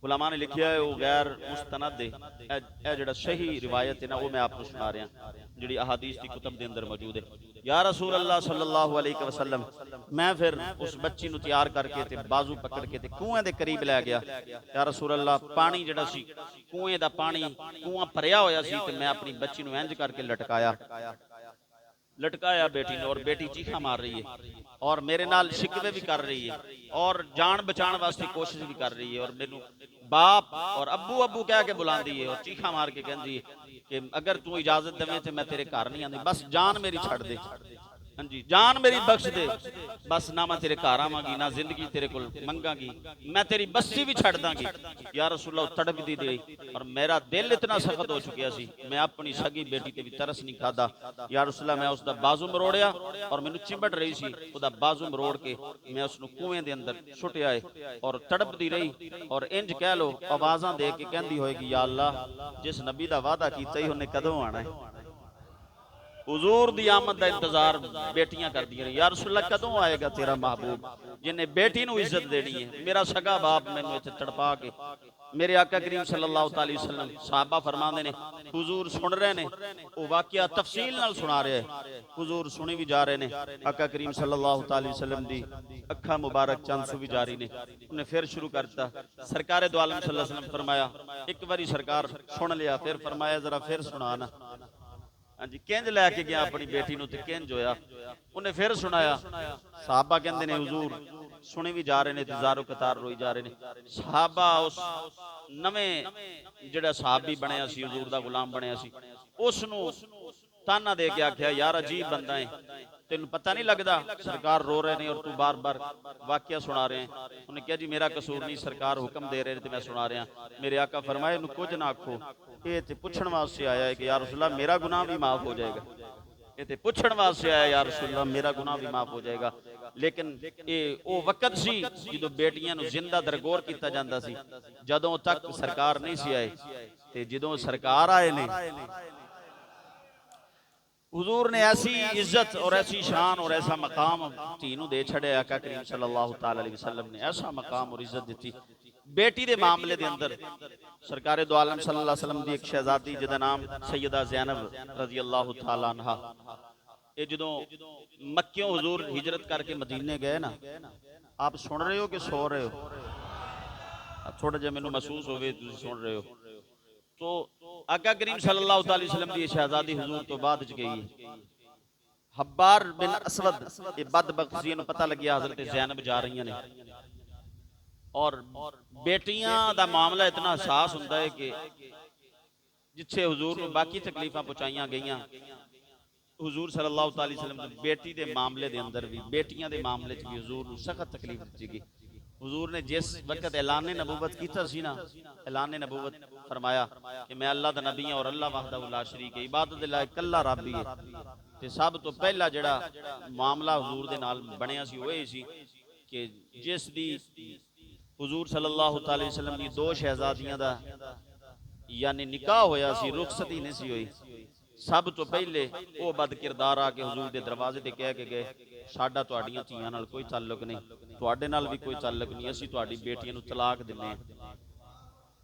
उलमा ने लिखा है वो गैर मुस्तनद है, जो सही रिवायत है ना वो मैं आपको सुना रहा, जी अहादीस की कुतब के अंदर मौजूद है। या रसूल अल्लाह सल्लल्लाहु अलैहि वसल्लम मैं फिर उस बच्ची नूं तैयार करके ते बाजू पकड़ के ते कुएं दे करीब लै गया। या रसूल अल्लाह पानी जिहड़ा सी कुएं दा पानी कुआं भरिया होया सी ते मैं अपनी बच्ची नूं इंज करके लटकाया बेटी ने, और बेटी चीखा मार रही है और मेरे नाल शिकवे भी कर रही है और जान बचाने वास्ते कोशिश भी कर रही है, और मेनू बाप और अब्बू अब्बू कह के बुलाती है और चीखा मार के कहती है कि अगर तू इजाजत देवे तो मैं तेरे घर नहीं आती, बस जान मेरी छड़ दे, हाँ जी जान मेरी बख्श दे, बस ना मैं तेरे घर आवांगी ना जिंदगी तेरे को मंगांगी, मैं तेरी बस्ती भी छड़ दांगी। या रसूलल्लाह तड़पदी रही और मेरा दिल इतना सख्त हो चुकिया सी, मैं अपनी सगी बेटी ते भी तरस नहीं खादा। या रसूलल्लाह मैं उसका बाजू मरोड़िया और मैनू चिंबड़ रही सी, उसका बाजू मरोड़ के मैं उसनू कुएं दे अंदर सुटिया है और तड़पदी रही और इंज कह लो आवाज़ां दे के कहंदी होएगी या अल्लाह जिस नबी दा वादा कीता ही उन्हें कदों आना है। हुजूर दी आमद का इंतजार बेटियां कर दी रही, या रसूलल्लाह कदों आएगा तेरा महबूब जिन्हें बेटी नूं इज्जत देनी है। मेरा सगा बाप मैनू इत्थे तड़पा के, मेरे आका करीम सल्लल्लाहु अलैहि वसल्लम साहबा फरमांदे ने हुजूर सुन रहे ने, वो वाकया तफसील नाल सुना रहे हैं, हुजूर सुनी भी जा रहे ने। आका करीम सल्लल्लाहु अलैहि वसल्लम दी अखा मुबारक चंद भी जारी ने। उन्हें फिर शुरू कर दिता, सरकारे दो आलम सल्लल्लाहु अलैहि वसल्लम फरमाया एक बारी सरकार सुन लिया, फिर फरमाया जरा फिर सुना ना। हाँ जी किंज लैके गया अपनी बेटी नूं ते किंज होया, उन्हें फिर सुनाया। साहबा कहंदे ने हुजूर सुनी भी जा रहे ने ते ज़ारो कतार रोई जा रहे ने। साहबा उस नवें जिहड़ा साहबी बनया सी हुजूर दा गुलाम बनया सी उसनूं ताना दे के आख्या यार अजीब बंदा है, तेन पता नहीं लगता सरकार रो रहे ने और तू बार बार वाक्य सुना रहे हैं। उन्हें कहा जी मेरा कसूर नहीं, सरकार हुक्म दे रहे हैं तो मैं सुना रहा। मेरे आका फरमाए इन्हूं कुछ ना आखो, ये ते पुछण वास्ते आया है कि या रसूलल्लाह मेरा गुनाह भी माफ हो जाएगा, ये ते पुछण वास्ते आया या रसूलल्लाह मेरा गुनाह भी माफ हो जाएगा। लेकिन ये वो वक्त सी जो बेटियां नूं जिंदा दरगोर किया जाता सी, जदों तक सरकार नहीं सी आए ते जदों सरकार आए ने हुजूर ने ऐसी इज्जत और ऐसी शान और ऐसा मकाम धी नूं दे छड़िया। आका करीम सल्लल्लाहु तआला अलैहि वसल्लम ने ऐसा मकाम और इज्जत दी बेटी दे मामले दे अंदर। सरकारे दो आलम सल्लल्लाहु अलैहि वसल्लम दी एक शहजादी जिहदा नाम सैयदा ज़ैनब रज़ी अल्लाह तआला अन्हा, ये जदों मक्कियों हुजूर हिजरत करके मदीने गए ना, आप सुन रहे हो कि सो रहे हो? थोड़ा जिहा मैनूं महसूस होवे तुसीं सुन रहे हो। तो आका करीम सल्लल्लाहु अलैहि वसल्लम की शहजादी हुजूर तो बाद च गई। हब्बार बिन असवद ये बदबख्त सी, इहनूं पता लगिया हज़रत ज़ैनब जा रही ने, और बेटियां दा मामला इतना हसास हुंदा है कि जिथे हुजूर नूं बाकी तकलीफां पहुंचाईयां गईयां, हुजूर सल्लल्लाहु अलैहि वसल्लम की बेटी के मामले के अंदर भी, बेटियां के मामले भी हुजूर नूं सख्त तकलीफ दी गई। हुजूर ने जिस वक्त ऐलान नबूवत किया सी ना, ऐलान नबूवत फरमाया कि मैं अल्लाह दा नबी हां और अल्लाह वहदहू ला शरीक है, इबादत दे लायक कल्ला रब ही है। ते सब तो पहला जिहड़ा मामला हुजूर दे नाल बनिया सी, वो ये सी कि जिस दी हुजूर सल्लल्लाहु अलैहि वसल्लम दी दो शहजादियां दा यानी निकाह होया सी, रुखसती नहीं सी हुई, सब तो पहले वो बद किरदार आके हुजूर के दरवाजे ते कह के गए, साडा तुहाडियां धीआं नाल कोई ताल्लुक नहीं, तुहाडे नाल भी कोई ताल्लुक नहीं, असीं तुहाडी बेटियां नूं तलाक दिंदे हां।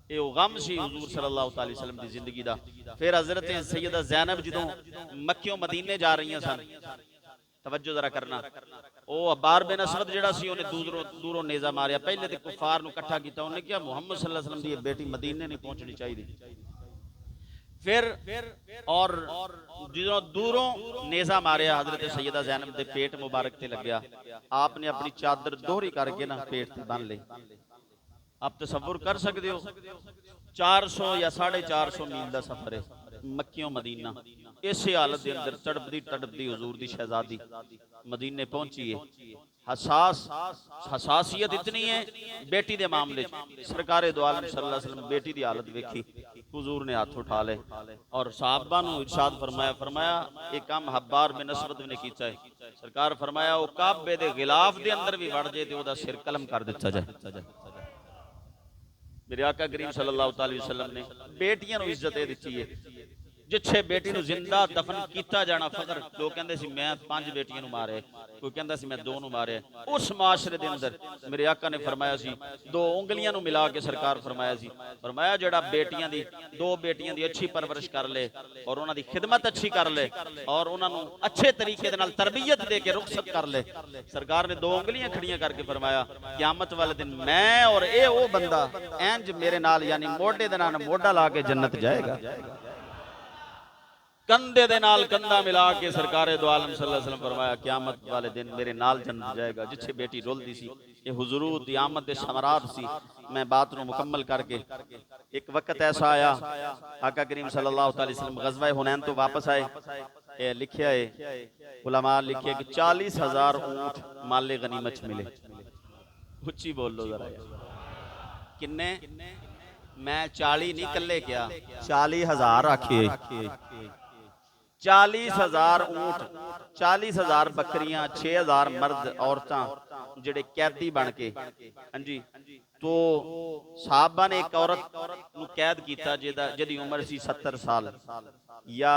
ये गम सी हुजूर सल्लल्लाहु अलैहि वसल्लम की जिंदगी दा। फिर हज़रत सैयदा ज़ैनब जदों मक्कियों मदीने जा रही सन, तवज्जो जरा करना, वो अब्बार बिन असवद जिहड़ा सी उन्हें दूरों नेज़ा मारिया। पहले तो कुफार नूं इकट्ठा कीता, उन्हें कहा मुहम्मद सल्लल्लाहु अलैहि वसल्लम दी बेटी मदीने नहीं पहुंचनी चाहिए। फिर और जो दूरों नेज़ा मारिया हज़रत सैयदा ज़ैनब के पेट मुबारक ते लग्या, आपने अपनी चादर दोहरी करके ना पेट ते बन ली। आप तसव्वुर कर सकते हो 400 या 450 मील का सफर है मक्कियों मदीना, इस हालत के अंदर तड़पदी तड़पदी हुजूर दी शहजादी मदीने पहुंची है। हसासियत इतनी है बेटी के मामले, सरकारे दो आलम सल्लल्लाहु अलैहि वसल्लम बेटी की हालत वेखी, हुजूर ने हाथ उठा ले और साहबा नूं इरशाद फरमाया एक काम हब्बार बिन असवद ने किया है। सरकार फरमाया वो काबे दे गिलाफ दे अंदर भी वड़ जाए तो ओदा सिर कलम कर दिता जाए। मेरे आका करीम सल्लल्लाहु अलैहि वसल्लम ने बेटियां नूं इज्जत दी है। जिथे बेटी नूं जिंदा दफन किया जाना फकर, लोग कहंदे सी मैं 5 बेटियां नूं मारे, कोई कहंदा सी मैं 2 नूं मारे। उस माशरे दे अंदर मेरे आका ने फरमाया सी 2 उंगलियां नूं मिला के सरकार फरमाया सी, फरमाया जेड़ा बेटियां दी 2 बेटियां दी अच्छी परवरिश कर ले और उन्हां दी खिदमत अच्छी कर ले और उन्हां नूं अच्छे तरीके दे नाल तरबियत दे के रुखसत कर ले, सरकार ने 2 उंगलियां खड़ियां करके फरमाया क़यामत वाले दिन मैं और ये वो बंदा इंज मेरे नाल यानी मोढे दे नाल मोढा ला के जन्नत जाएगा, कंधे दे नाल कंधा मिला के सरकारे दो आलम सल्लल्लाहु अलैहि वसल्लम फरमाया क़यामत वाले दिन मेरे नाल जन्नत जाएगा। जिथे बेटी रोलदी सी ये हुजूर दी आमद दे समरात सी। मैं बात नूं मुकम्मल करके एक वक्त ऐसा आया आका करीम सल्लल्लाहु अलैहि वसल्लम गज़वा हुनैन तो वापस आए, ये लिखिया है उलमा लिखिया कि 40,000 ऊंट माले गनीमत मिले। उच्ची बोल लो जरा, किन्ने? मैं 40 नहीं कल्ले क्या 40,000 आखिए, 40,000 ऊंट, 40,000 बकरियां, 6,000 मर्द औरतां जिहड़े कैदी बन के। हाँ जी, तो साहबा ने एक औरत नूं कैद किया जिहदी उम्र सी 70 साल या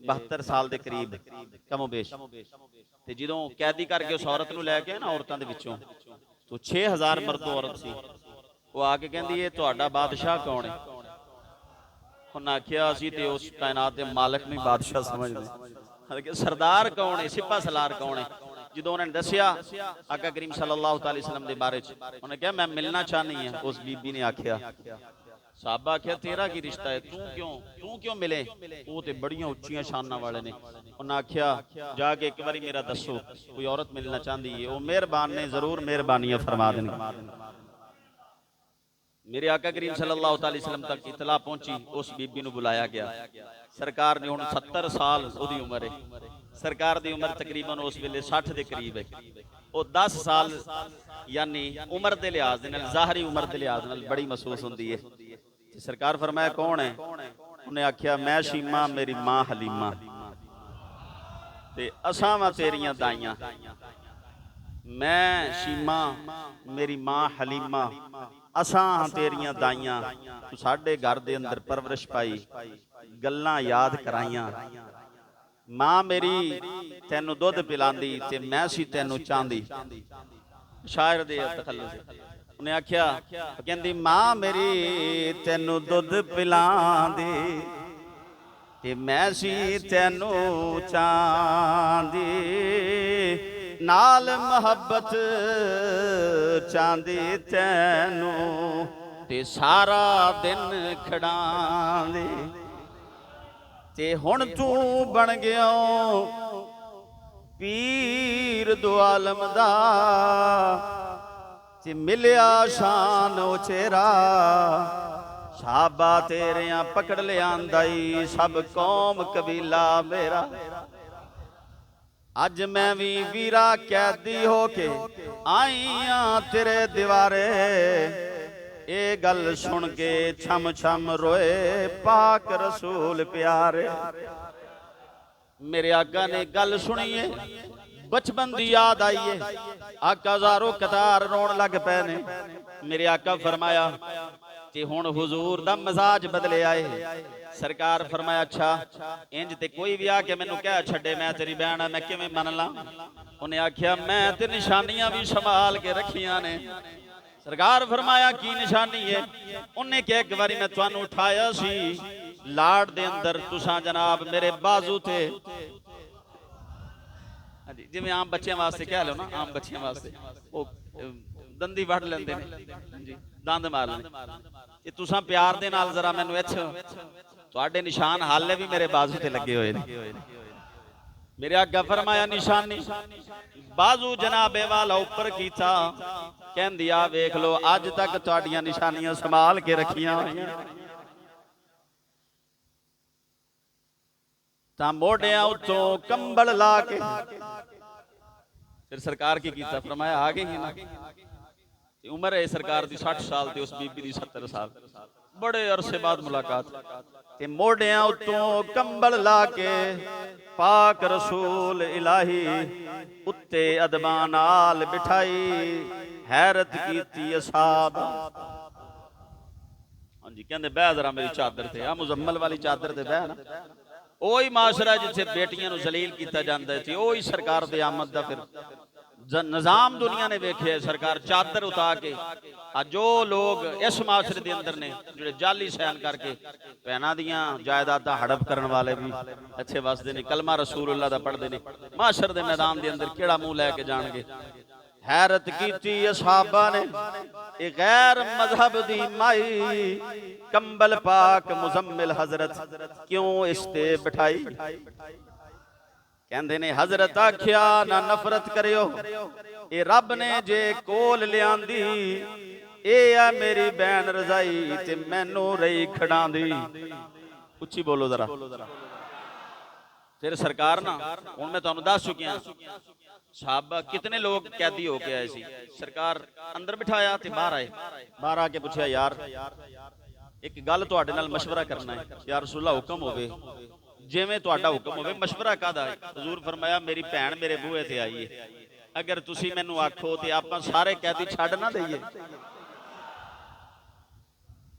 72 साल के करीब कमोबेश। ते जदों कैदी करके उस औरत नूं लैके ना औरतां दे विचों, तो 6,000 मर्द औरत सी, वो आके कहंदी ये तुहाडा बादशाह कौन है? उन्हें आख्या असीं ते उस कायनात के मालिक नूं बादशाह समझदे, सरदार कौन है, सिपा सलार कौन है? जो उन्होंने दसिया आका करीम सल्लल्लाहु अलैहि वसल्लम के बारे च, उन्हें कहा मैं मिलना चाहनी है। उस बीबी ने आख्या, साहबा आख्या तेरा की रिश्ता है, तू क्यों मिले? वो तो बड़ियां उच्चियां शाना वाले ने। उन्हें आख्या जाके एक बारी मेरा दसो कोई औरत मिलना चाहती है, वो मेहरबान ने जरूर मेहरबानियां फरमा देंगे। मेरे आका करीम सल्लल्लाहु अलैहि वसल्लम तक इतला पहुंची, उस बीबी नूं बुलाया गया। सरकार ने हुण 70 साल उहदी उम्र है, सरकार दी उम्र तकरीबन उस वेले 60 के करीब है। वो 10 साल यानी उम्र के लिहाज दे नाल, ज़ाहरी उम्र के लिहाज नाल बड़ी महसूस होंदी है। सरकार फरमाया कौन है? उन्हें आख्या मैं शीमा, मेरी मां हलीमा। ते असां वां तेरियां दाइयां। मैं शीमा, मेरी मां हलीमा, असां हां तेरियां दाइयां। तू साडे घर दे अंदर परवरिश पाई, गल्लां याद कराइयां। मां मेरी तैनू दुध पिलांदी ते मैं सी तैनू चांदी। शायर दे तखल्लुस उन्हें आख्या, कहंदी मां मेरी तैनू दुध पिलांदी ते मैं सी तैनू चांदी। नाल मुहब्बत चांदी तैनू ते सारा दिन खड़ांदी। ते हुण तू बन गया पीर दो आलम दा ते मिलिया शान उचेरा। साहबा तेरियां पकड़ लियांदाई सब कौम कबीला मेरा। अज मैं भी वीरा कैदी होके आईया तेरे दीवारे। ये गल सुन के छम छम रोए पाक रसूल प्यारे। मेरे आका ने गल सुनिए बचपन दी याद आई है। आका ज़ारो कतार रोन लग पे ने। मेरे आका फरमाया कि हुण हुजूर दा मजाज बदले आए। सरकार फरमाया अच्छा इंज ते कोई भी आके मैनू कह छड्डे मैं तेरी बहन मैं किवें मन ला। उन्हें आख्या मैं ते निशानियां भी संभाल के रखियां ने। सरकार फरमाया की निशानी है? उन्हें क्या एक बारी मैं तुहानू उठाया सी लाड़ दे अंदर तुसां जनाब मेरे बाजू थे जिवें आम बच्चों वास्ते कह लो ना आम बच्चों वास्ते वो दंदी वड़ लेंदे ने जी दंद मार लेंदे। तुसां प्यार दे नाल जरा मैनू इत्थे तुहाडे निशान हाले भी मेरे बाजू ते लगे हुए ने। मेरे आगा फरमाया निशानी बाजू जनाबे वाला ऊपर कीता। कहंदी आ वेख लो अज तक तुहाडियां निशानियां संभाल के रखियां होईयां। तां मोढियां उत्तों कंबल ला के फिर सरकार की कीता फरमाया आ गई ना। उम्र है सरकार दी 60 साल ते उस बीबी दी 70 साल। बड़े अरसे बाद मुलाकात ते मोढियां उत्तों कंबल ला के पाक रसूल इलाही उत्ते अदबां नाल बिठाई हैरत कीती असाब। हां जी कहंदे बह जरा मेरी चादर ते आ मुजम्मल वाली चादर ते बह ना। ओही माशरा जिथे बेटियां नू जलील किया जाता है ओही सरकार दे आमद दा फिर निजाम दुनिया ने वेखे। सरकार चादर उता के जो लोग इस माशरे के अंदर ने जो जाली सैन करके भैनों दियां जायदादा हड़प करने वाले भी अच्छे वसते ने कलमा रसूलुल्लाह दा पढ़ते हैं। माशर के मैदान के अंदर केड़ा मुंह लैके जाणगे। हैरत की असहाबा ने गैर मजहब दी माई कंबल पाक मुजम्मिल हजरत क्यों इसते बिठाई। कहंदे ने हजरत आख्या ना नफरत करियो ये रब ने जे कोल लियांदी ए आ मेरी बहन रजाई ते मैनू रही खड़ांदी। उच्ची बोलो जरा। फिर सरकार ना हुण मैं तुहानू दस चुकिया साहबा कितने लोग कैदी होके आए सी। सरकार अंदर बिठाया ते बाहर आए। बाहर आके पूछा यार एक गल तुहाडे नाल मशवरा करना है। यार रसूला हुक्म होवे जिवें तुहाडा हुक्म होवे। मशवरा कादा है? हजूर फरमाया मेरी भैन मेरे बूहे ते आई है अगर तुसी मैनू आखो ते आपां सारे कैदी छड्ड ना दईए।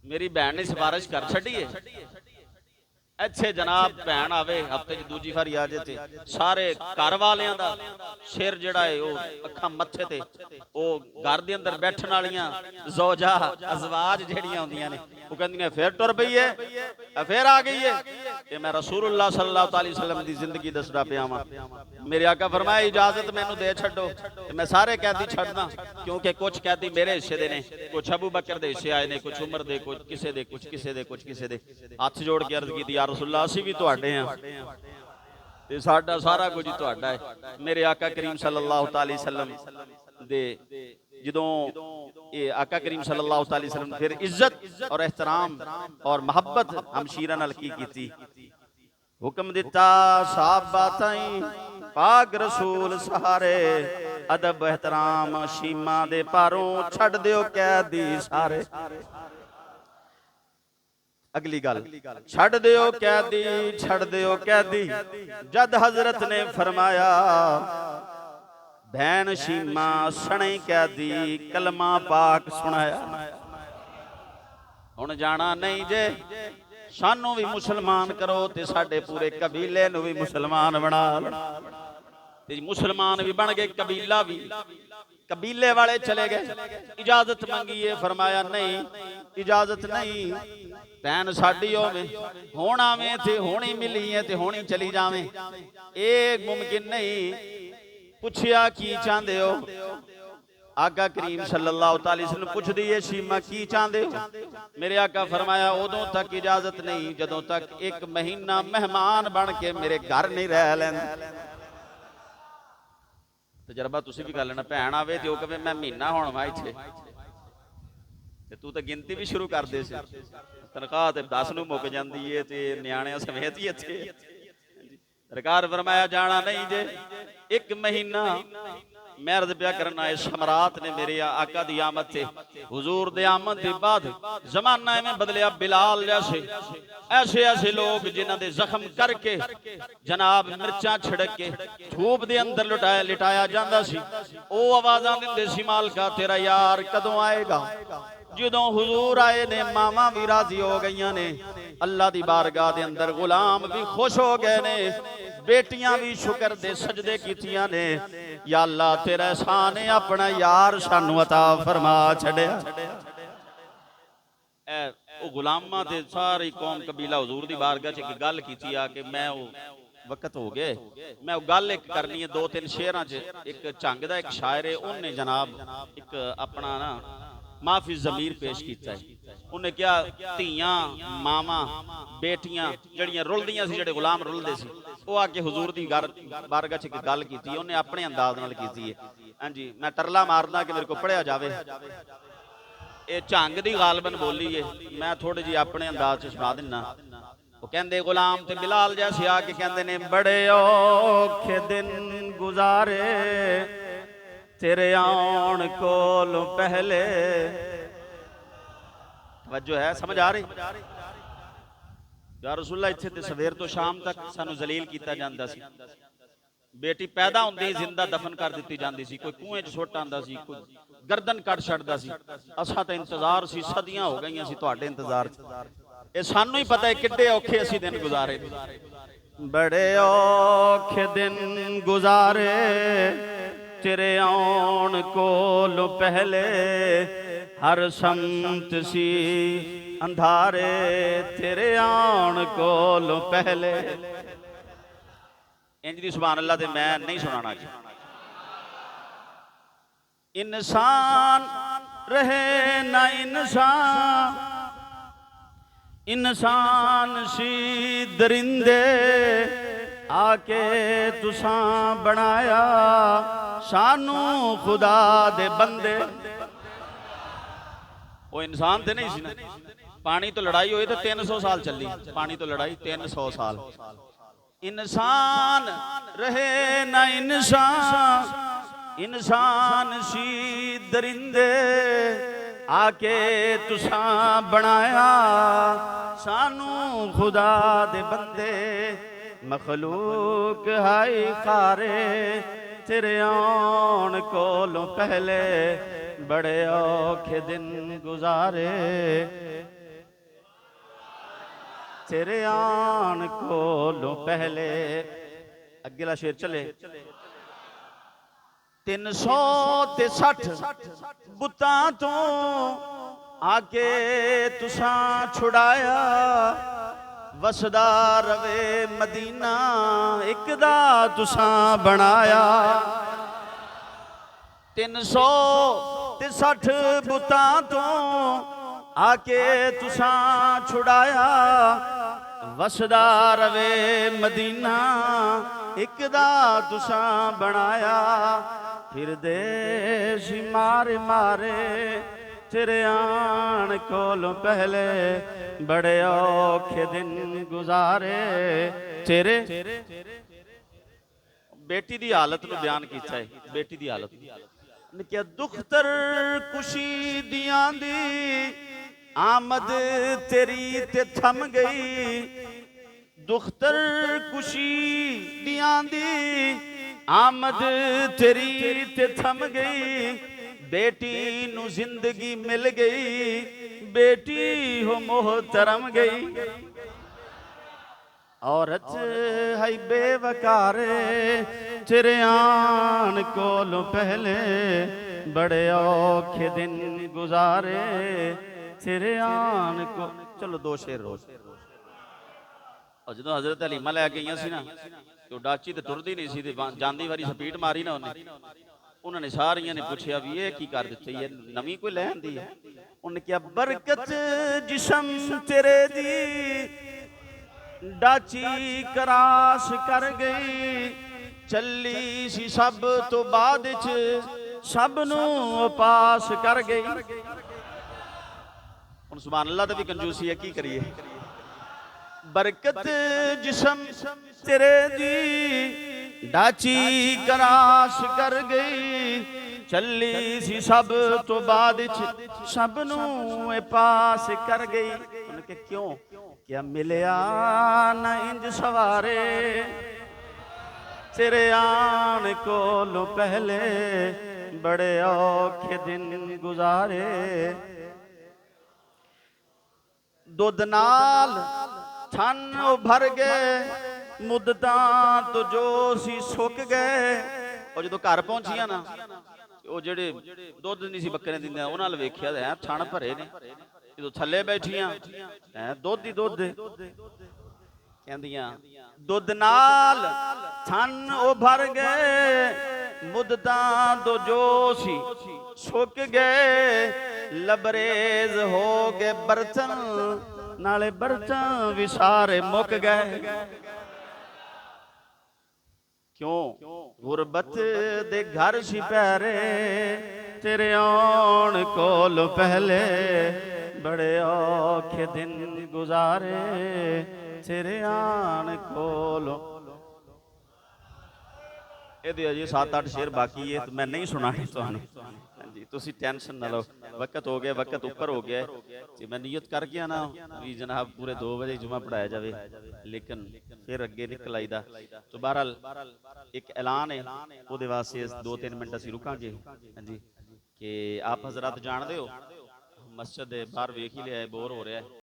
मेरी भैन ने सिफारिश कर छड्डी है अच्छे जनाब भैन आवे हफ्ते दूजी फारी आ जाए सारे घर वालियां दा सिर जिहड़ा है वो अखां मत्थे ते वो घर दे अंदर बैठण वालियां ज़ौजा अज़वाज जिहड़ियां हुंदियां ने वो कहंदियां फिर टुर पई है फिर आ गई है। ते मैं रसूलुल्लाह सल्लल्लाहु अलैहि वसल्लम दी जिंदगी दसदा पिया वां। मेरे आका फरमाया इजाजत मैनू दे छड्डो मैं सारे कैदी छड्डना क्योंकि कुछ कैदी मेरे हिस्से दे ने कुछ अबू बकर दे हिस्से आए ने कुछ उमर दे कुछ किसे दे कुछ किसे दे कुछ किसे दे। हथ जोड़ के अर्ज की रसूलुल्लाह असीं भी तुहाडे हां ते साडा सारा कुछ ही तुहाडा है। मेरे आका करीम सल्लल्लाहु अलैहि वसल्लम दे जदों ये आका करीम सल्लल्लाहु अलैहि वसल्लम फिर इज्जत और एहतराम और मोहब्बत हमशीरा नाल की कीती। हुक्म दिता साहबा ताईं पाक रसूल सहारे अदब एहतराम शीमा दे पारों छड्ड दिओ कैदी सारे। अगली गल, छड़ दियो कैदी, छड़ दियो कैदी, जद हजरत ने फरमाया भैन शीमा सने कैदी कलमा पाक सुनाया। हुण जाना नहीं जे, सानू भी मुसलमान करो ते साडे पूरे कबीले नू भी मुसलमान बना लो। मुसलमान भी बन गए, कबीला भी, कबीले वाले चले गए। इजाजत मंगी, फरमाया नहीं इजाजत नहीं, भैन साडी होवे, हुण आवें ते हुणी मिली है ते हुणी चली जावें, ये मुमकिन नहीं। पुछया की चाहते हो? आका करीम सल्लल्लाहु अलैहि वसल्लम पुछ दी है शीमा की चाहते हो? मेरे आका फरमाया उदों तक इजाजत नहीं जदों तक एक महीना मेहमान बन के मेरे घर नहीं रह लैंदे। तजर्बा तुसी भी कर लेना, भैन आवे ते कहे मैं महीना होण वा इत्थे, ते तू तो गिनती भी शुरू कर दे, तनख्वाह ते 10 नूं मुक जांदी है ते न्याणियां समेत ही इत्थे। सरकार फरमाया जाना नहीं जे, एक महीना। मैं अर्ज पिया करना है, सम्राट ने मेरे आका दी आमद से, हुजूर दे आमद के बाद जमाना में बदलिया। बिलाल जैसे ऐसे ऐसे लोग जिन्हां दे जख्म करके जनाब मिर्चा छिड़क के धूप दे अंदर लिटाया जांदा सी, ओ आवाज़ां दिंदे सी मालका तेरा यार कदों आएगा। जदों हुजूर आए ने मावां भी राजी हो गई ने, अल्लाह दी बारगाह दे अंदर गुलाम भी खुश हो गए ने, बेटियां भी शुक्र दे सजदे कीतियां ने, या अल्लाह तेरा एहसान है अपना यार सानू अता फरमा छड़िया। ओ गुलामां ते सारी कौम कबीला हुजूर दी बारगाह च एक गल कीती आ कि मैं वक्त हो गए, मैं वो गल एक करनी है। 2-3 शेरां च एक झंग दा एक शायर है, उन्हें जनाब एक अपना ना माफी जमीर पेश किया है। उन्हें क्या धियां मावां बेटियां जड़ियां रुलदियां सी, जड़े गुलाम रुलदे सी, वो आके हुजूर दी बारगाह च एक गल की, उन्हें अपने अंदाज नाल कीती है। हाँ जी, मैं तरला मारदा कि मेरे को पढ़िया जावे। ये झंग दी गालबन बोली है, मैं थोड़ी जी अपने अंदाज च सुना दिना। वो कहंदे गुलाम ते बिलाल जैसे आके कहंदे ने बड़े औखे दिन गुजारे तेरे आउण कोलों पहले। वजो है, समझ आ रही? या रसूलुल्लाह इत्थे ते सवेर तो शाम तक सानू जलील किया जाता सी। बेटी पैदा होंदी जिंदा दफन कर दी जाती सी, कोई कुएं च सुट आंदा सी, कोई गर्दन कट छड्डदा सी। असां ते इंतजार सी, सदियां हो गईयां सी तुहाडे इंतजार च। ये सानू ही पता है किड्डे औखे असीं दिन गुजारे। बड़े औखे दिन गुजारे तेरे आउण कोलों पहले, हर संत सी अंधारे तेरे आउण कोलों पहले। इंज दी सुभान अल्लाह ते मैं नहीं सुनाना। इंसान रहे ना इंसान, इंसान सी दरिंदे आके तुसां बनाया सानू खुदा दे बंदे। वो इंसान ते नहीं सी ना, पानी तो लड़ाई हुई तो 300 साल चली, पानी तो लड़ाई 300 साल। इंसान रहे ना इंसान, इंसान सी दरिंदे आके तुसां बनाया सानू खुदा दे बंदे। मखलूक हाई खारे तेरे आउण कोलों पहले, बड़े औखे दिन गुजारे तेरे आउण कोलों पहले। अगला शेर चले। 360 बुतां तो आके तुसां छुड़ाया, वसदा रवे मदीना एक दा तुसां बनाया। 360 बुतां तो आके तुसां छुड़ाया, वसदा रवे मदीना एक दा तुसां बनाया। फिर देश मारे मारे तेरे आण कोलों पहले, बड़े औखे दिन गुजारे तेरे। बेटी दी हालत नूं बयान कीता है, बेटी दी हालत क्या दुख्तर कुशी दियां दी आमद तेरी ते थम गई दुख्तर कुशी दियां दी आमद तेरी ते थम गई बेटी नू जिंदगी मिल गई बेटी हो मोहतरम गई औरत है बेवकारे तेरे आन कोलों पहले बड़े औखे दिन गुजारे तेरे आन को चलो दो शेर रोज और जो हजरत हलीमा लै गई सी ना तो डाची तो तुरदी नहीं सी जाती वारी स्पीड मारी ना उन्होंने सारिया ने पूछा भी ये की कर दिते ये नवी कोई लै आंदी है उन्हें क्या बरकत जिस्म तेरे दी डाची कराश कर गई चली सी सब तो बाद सब नू पास कर गई हुण सुभान अल्लाह दा भी कंजूसी है की करिए बरकत जिस्म तेरे दी डाची कराश कर गई चली सी सब तो बाद सब नू पास कर गई उन्हें क्यों क्या मिलया न इंज सवारे तेरे आन कोलों पहले बड़े औखे दिन गुजारे दुध नाल थन भर गए मुद्दतां तो जो सी सुक गए और जो घर पहुंचिया ना वो जेडे दुध नहीं सी बकरे दिंदे उन्हां अल वेखिया है थन भरे ने जो थले बैठिया दुध ही दुध कहंदियां दुध नाल थन ओ भर गए मुद्दतां तो जो सी सुक गए लबरेज हो गए बर्तन नाले बर्तन भी सारे मुक गए क्यों गुरबत दे घर सी पैरे तेरे आउण कोल पहले बड़े औखे दिन गुजारे तेरे आन कोलो ये जी 7-8 शेर बाकी है तो मैं नहीं सुनाने जी तुसी टेंशन ना लो वक्त हो गया वक्त ऊपर हो गया जी मैं नियत कर गया ना भी जनाब पूरे 2 बजे जुमा पढ़ाया जाए लेकिन फिर अगे निकल आईदा तो बहरहाल एक ऐलान है वो वास्ते 2-3 मिनट असीं रुकांगे हाँ जी कि आप हजरात जानते हो मस्जिद बाहर वेख ही लिया है बोर हो रहा है